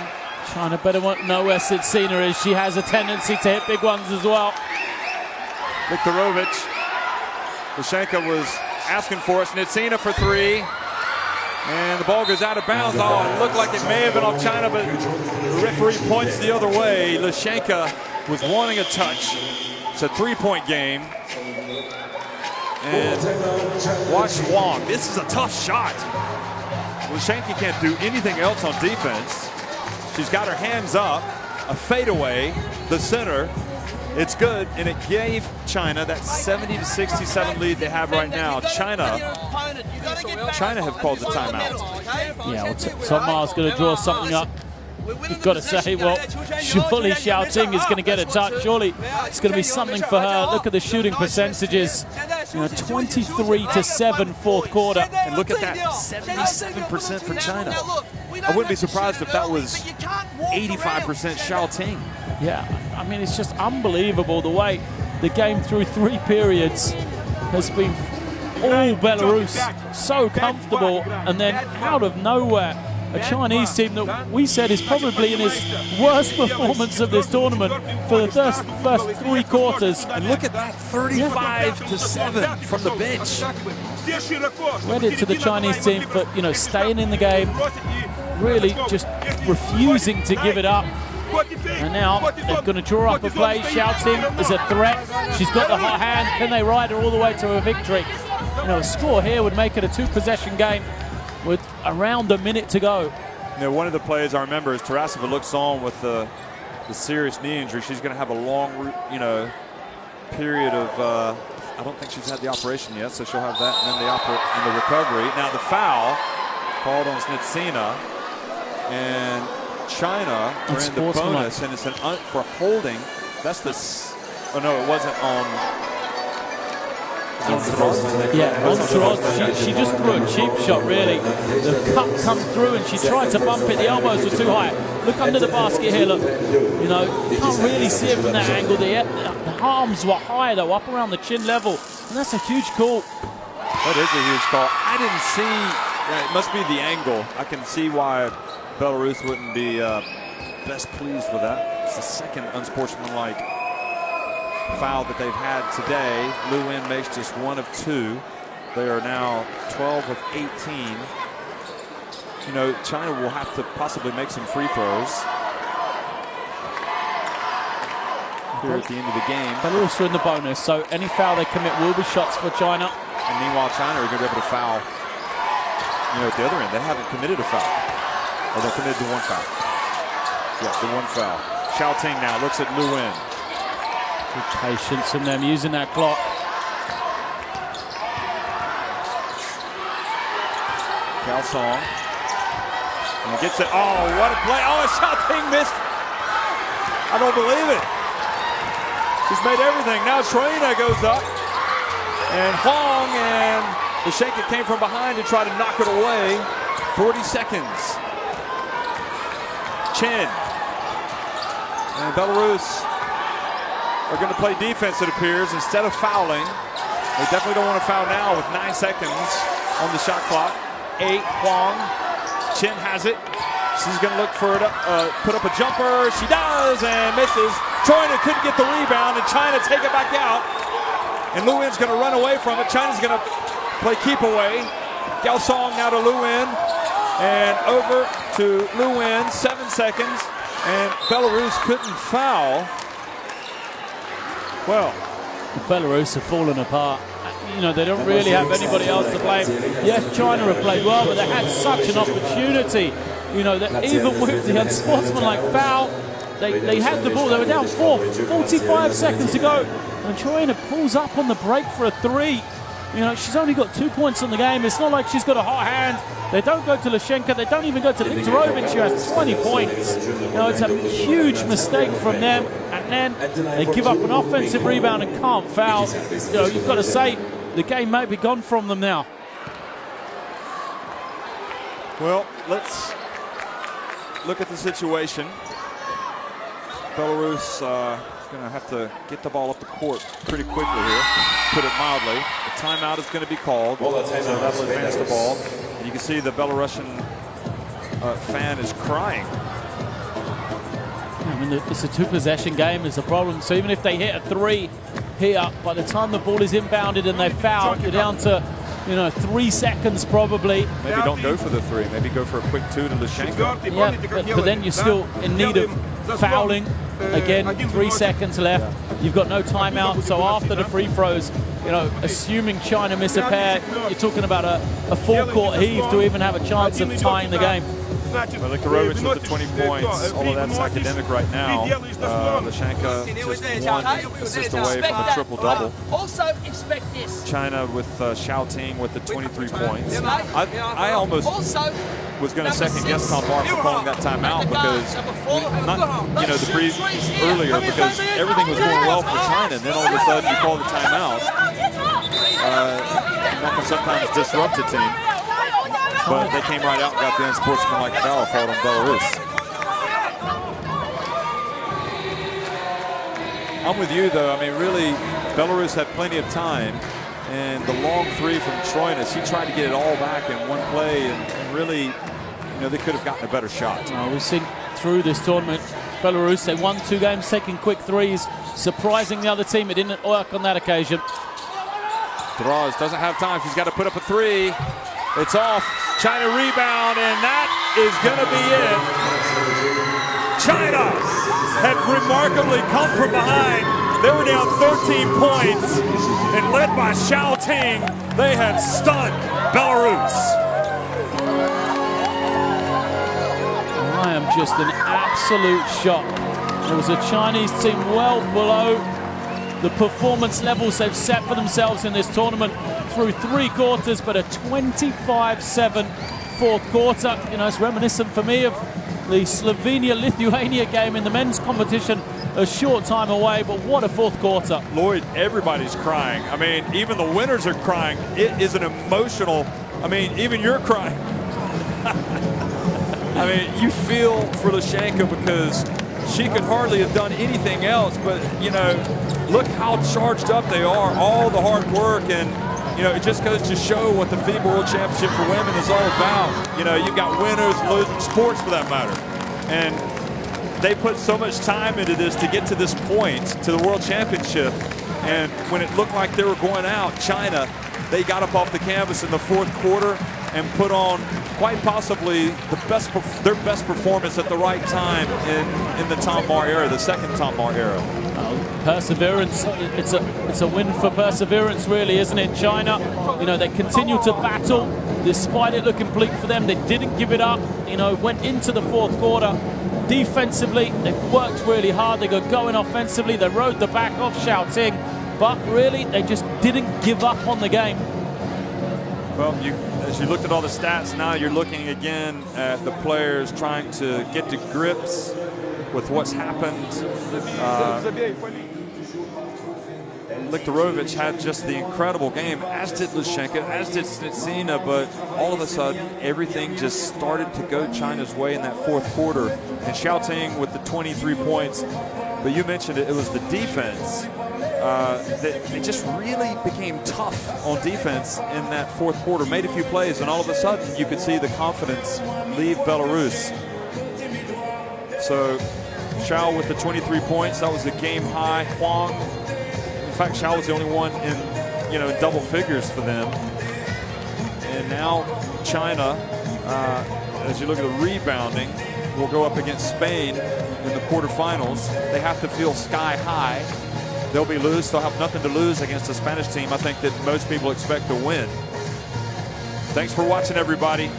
China better know where Sitsina is. She has a tendency to hit big ones as well. Viktorovich. Lashenka was asking for it. Snitsina for three. And the ball goes out of bounds. Oh, it looked like it may have been off China, but the referee points the other way. Lashenka was wanting a touch. It's a three-point game. And watch Huang. This is a tough shot. Lashenka can't do anything else on defense. She's got her hands up. A fadeaway. The center. It's good, and it gave China that 70-67 lead they have right now. China have called the timeout. Yeah, well, Tom Ma's going to draw something up. You've got to say, well, surely Xiao Ting is going to get a touch. Surely it's going to be something for her. Look at the shooting percentages. 23-7 fourth quarter. And look at that, 77% for China. I wouldn't be surprised if that was 85% Xiao Ting. Yeah, I mean, it's just unbelievable the way the game through 3 periods has been all Belarus, so comfortable, and then out of nowhere, a Chinese team that we said is probably in its worst performance of this tournament for the first 3 quarters. And look at that, 35-7 from the bench. Credit to the Chinese team for, staying in the game, really just refusing to give it up. And now they're going to draw up a play. Xiao Ting is a threat. She's got the hot hand. Can they ride her all the way to a victory? A score here would make it a 2-possession game with around a minute to go. One of the plays I remember is Tarasova looks on with the serious knee injury. She's going to have a long, period of. I don't think she's had the operation yet, so she'll have that and then the recovery. Now the foul called on Snitsina, and China are in the bonus, and it's for holding. That's the. Oh no, it wasn't on. Yeah, on Drozd. She just threw a cheap shot, really. The cut come through, and she tried to bump it. The elbows were too high. Look under the basket here. Look, you can't really see it from that angle. The arms were high though, up around the chin level, and that's a huge call. That is a huge call. I didn't see. It must be the angle. I can see why Belarus wouldn't be best pleased with that. It's the second unsportsmanlike foul that they've had today. Lu Wen makes just 1 of 2. They are now 12 of 18. China will have to possibly make some free throws here at the end of the game. Belarus are in the bonus, so any foul they commit will be shots for China. And meanwhile, China are going to be able to foul. At the other end, they haven't committed a foul. Or they committed the 1 foul. Yeah, the 1 foul. Xiao Ting now looks at Lu Wen. Good patience in them using that clock. Gao Song. And gets it. Oh, what a play. Oh, Xiao Ting missed. I don't believe it. She's made everything. Now Troina goes up. And Huang and Lashenka came from behind to try to knock it away. 40 seconds. Chen And Belarus are going to play defense, it appears, instead of fouling. They definitely don't want to foul now with 9 seconds on the shot clock. 8, Huang. Chen has it. She's going to look for it, put up a jumper. She does and misses. China couldn't get the rebound, and China take it back out. And Lu Win's going to run away from it. China's going to play keep away. Gao Song now to Lu Win. And over to Lu Win, 7 seconds. And Belarus couldn't foul. Well, Belarus have fallen apart. You know, they don't really have anybody else to blame. Yes, China have played well, but they had such an opportunity. You know, that even with the unsportsmanlike foul, they had the ball. They were down 45 seconds to go. And China pulls up on the break for a 3. You know, she's only got 2 points in the game. It's not like she's got a hot hand. They don't go to Lashenka. They don't even go to Viktorovich, who has 20 points. You know, it's a huge mistake from them. And then they give up an offensive rebound and can't foul. You know, you've got to say, the game may be gone from them now. Well, let's look at the situation. Belarus is going to have to get the ball up the court pretty quickly here, put it mildly. A timeout is going to be called, so that'll advance the ball. And you can see the Belarusian fan is crying. I mean, it's a 2-possession game is the problem. So even if they hit a 3 here, by the time the ball is inbounded and they foul, you're down to, you know, 3 seconds probably. Maybe don't go for the 3. Maybe go for a quick 2 to Lashenka. Yeah, but then you're still in need of fouling. Again, 3 seconds left. You've got no timeout. So after the free throws, you know, assuming China miss a pair, you're talking about a full-court heave to even have a chance of tying the game. Well, Viktorovich with the 20 points, although that's academic right now. Lashenka just 1 assist away from a triple-double. Also expect this. China with Xiao Ting with the 23 points. I almost was going to second-guess Tom Barr for calling that timeout because, not, the brief earlier, because everything was going well for China, and then all of a sudden you call the timeout. That can sometimes disrupt a team. But they came right out and got the unsportsmanlike foul called on Belarus. I'm with you, though. I mean, really, Belarus had plenty of time. And the long 3 from Troina, she tried to get it all back in one play. And really, they could have gotten a better shot. We've seen through this tournament, Belarus, they won 2 games taking quick 3s, surprising the other team. It didn't work on that occasion. Draws, doesn't have time. She's got to put up a 3. It's off. China rebound, and that is going to be it. China had remarkably come from behind. They were down 13 points, and led by Xiao Ting, they had stunned Belarus. I am just an absolute shock. There was a Chinese team well below the performance levels they've set for themselves in this tournament through 3 quarters, but a 25-7 fourth quarter. It's reminiscent for me of the Slovenia-Lithuania game in the men's competition a short time away, but what a fourth quarter. Lloyd, everybody's crying. I mean, even the winners are crying. It is an emotional, even you're crying. You feel for Lashenka because she could hardly have done anything else, but, look how charged up they are, all the hard work, and, it just goes to show what the FIBA World Championship for women is all about. You've got winners, losers, sports for that matter. And they put so much time into this to get to this point, to the World Championship. And when it looked like they were going out, China, they got up off the canvas in the fourth quarter and put on quite possibly their best performance at the right time in the Tom Mar era, the second Tom Mar era. Perseverance, it's a win for perseverance, really, isn't it? China, they continue to battle despite it looking bleak for them. They didn't give it up, went into the fourth quarter. Defensively, they worked really hard. They got going offensively. They rode the back of Xiao Ting, but really, they just didn't give up on the game. Well, as you looked at all the stats, now you're looking again at the players trying to get to grips with what's happened. Liktarovich had just the incredible game, as did Lushenko, as did Snitsina, but all of a sudden, everything just started to go China's way in that fourth quarter. And Xiaoting with the 23 points. But you mentioned it, it was the defense that it just really became tough on defense in that fourth quarter. Made a few plays, and all of a sudden, you could see the confidence leave Belarus. So Xiao with the 23 points, that was a game high. Huang, in fact, Xiao was the only one in double figures for them. And now China, as you look at the rebounding, will go up against Spain in the quarterfinals. They have to feel sky high. They'll be loose. They'll have nothing to lose against a Spanish team I think that most people expect to win. Thanks for watching, everybody.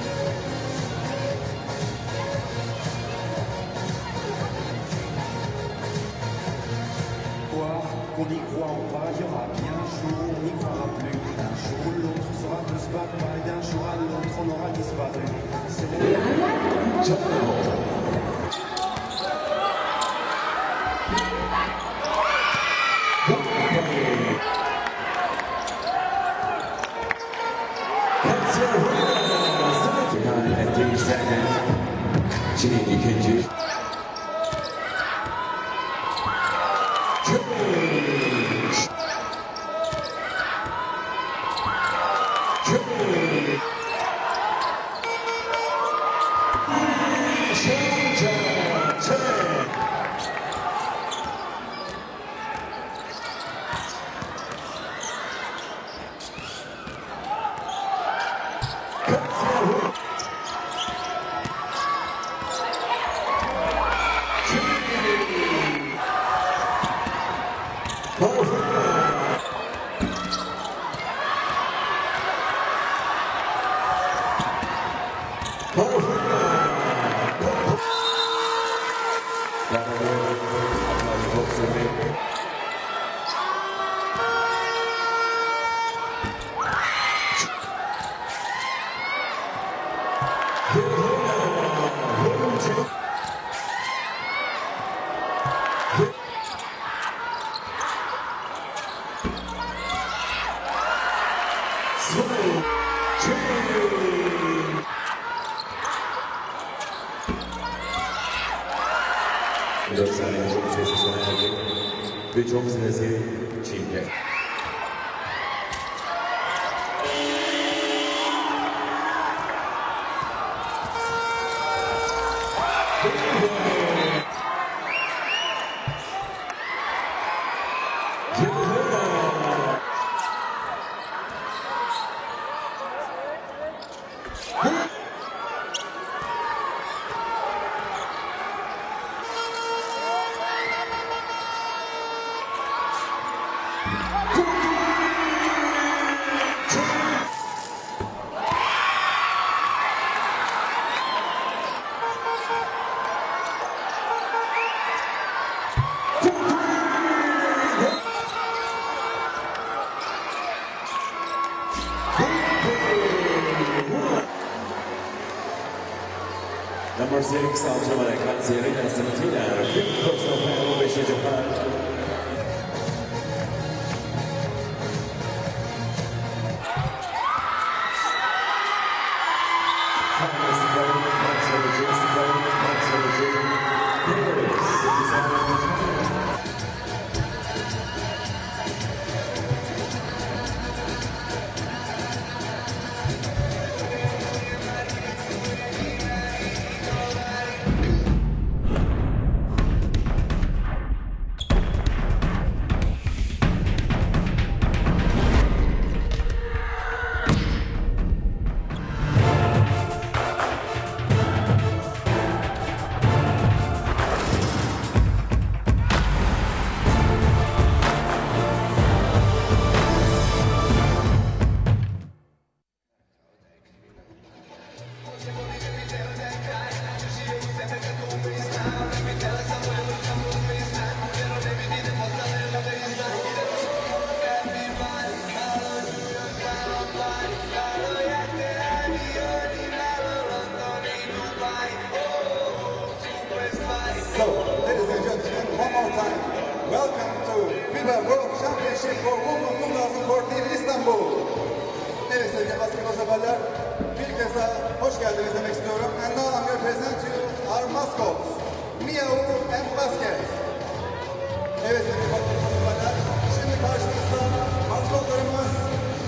Qu'on y croit ou pas, il y aura bien un jour, on n'y croira plus. Un jour l'autre sera tous battus, d'un jour à l'autre on aura disparu. Number 6, Algebra Kanzerina Sanatina, fifth personal foul, Belarus and China. hoş geldiniz demek istiyorum. And now I'm going to present you our mascots, Miao and Basket. Evet sevgili basketbolcular, şimdi karşınızda maskotlarımız,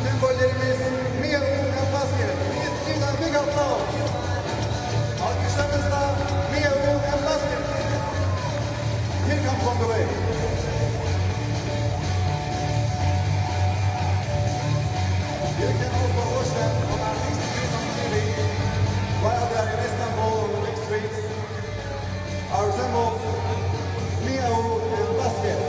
sembollerimiz Miao and Basket. Please give them big applause. Alkışlarınızla Miao and Basket. Here comes on the way. You can also watch them on our big screen on TV while they are in Istanbul on the big streets. Our symbols, Miao and Basket.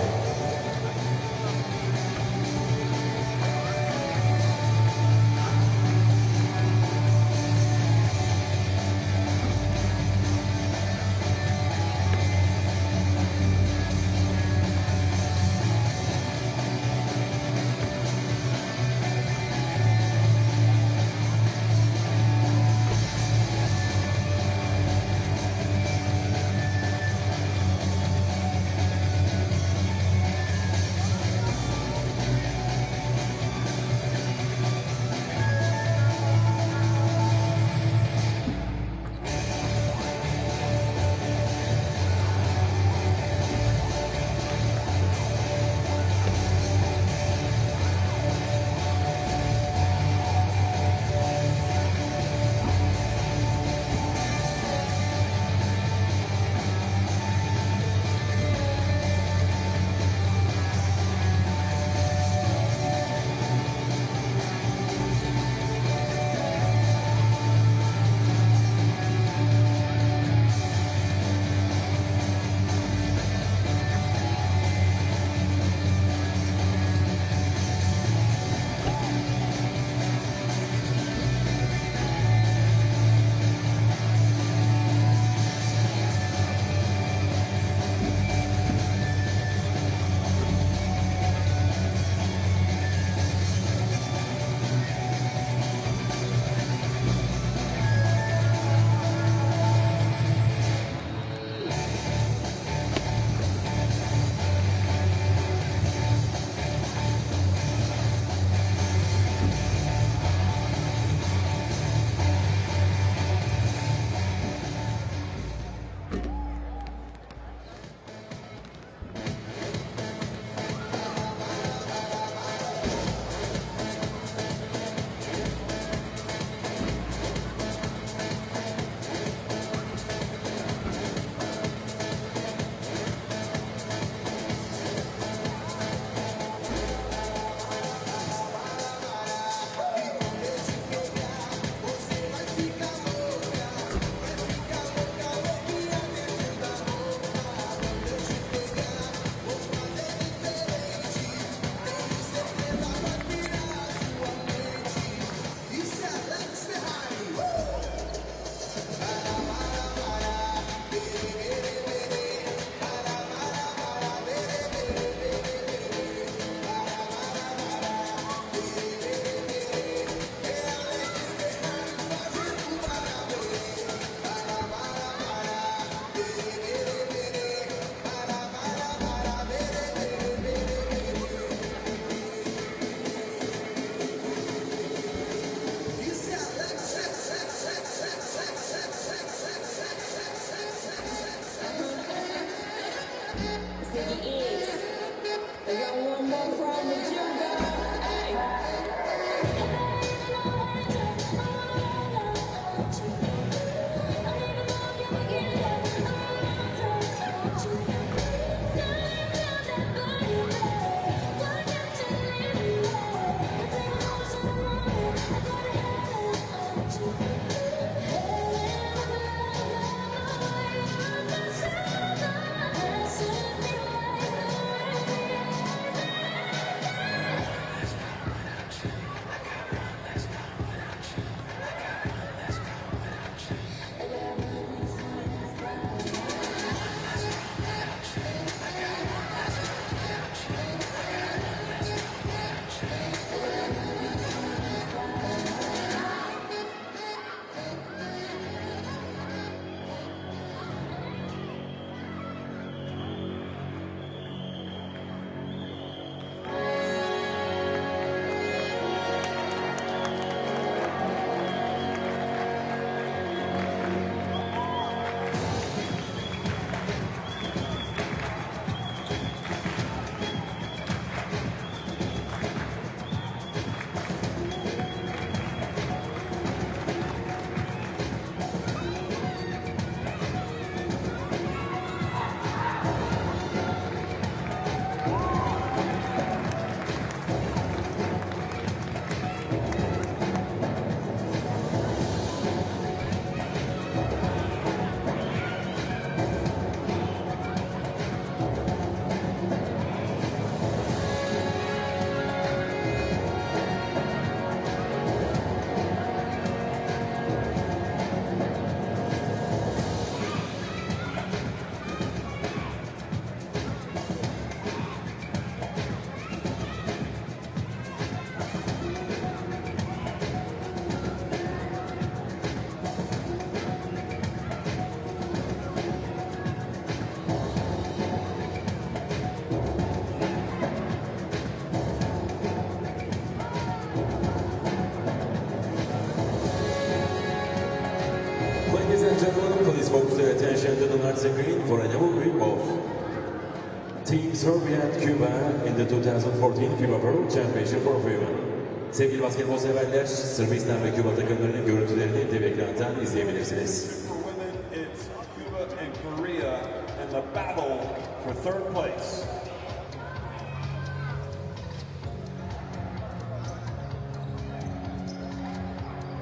and gentlemen, please focus your attention to the next screen for a demo of Team Serbia and Cuba in the 2014 FIBA World Championship for Women. Sevgili basketbol severler, Sırbistan ve Küba takımlarının görüntülerini dev ekrandan izleyebilirsiniz. For women, it's Cuba and Korea in the battle for third place.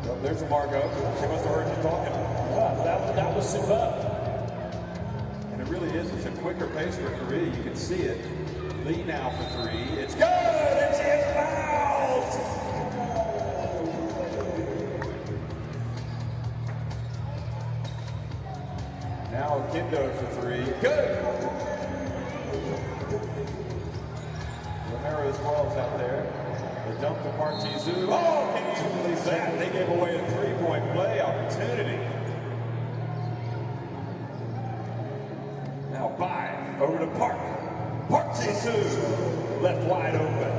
Well, there's Margot. She must have heard you talking. Wow, that was superb. And it really is. It's a quicker pace for Korea. You can see it. Lee now for three. It's good, and she is fouled. Now Kindo for three. Good. Romero as well is out there. The dump to Partizu. Oh, can you believe that? They gave away a three-point play opportunity. Now by over to Park. Partizu left wide open.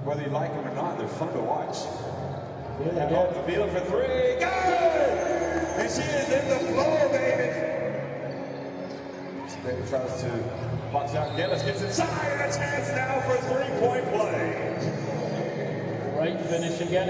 Whether you like them or not, they're fun to watch. Yeah, the field for three. Good! And she is in the floor, baby. David tries to box out. Gellis gets inside, and a chance now for a three-point play. Great finish again.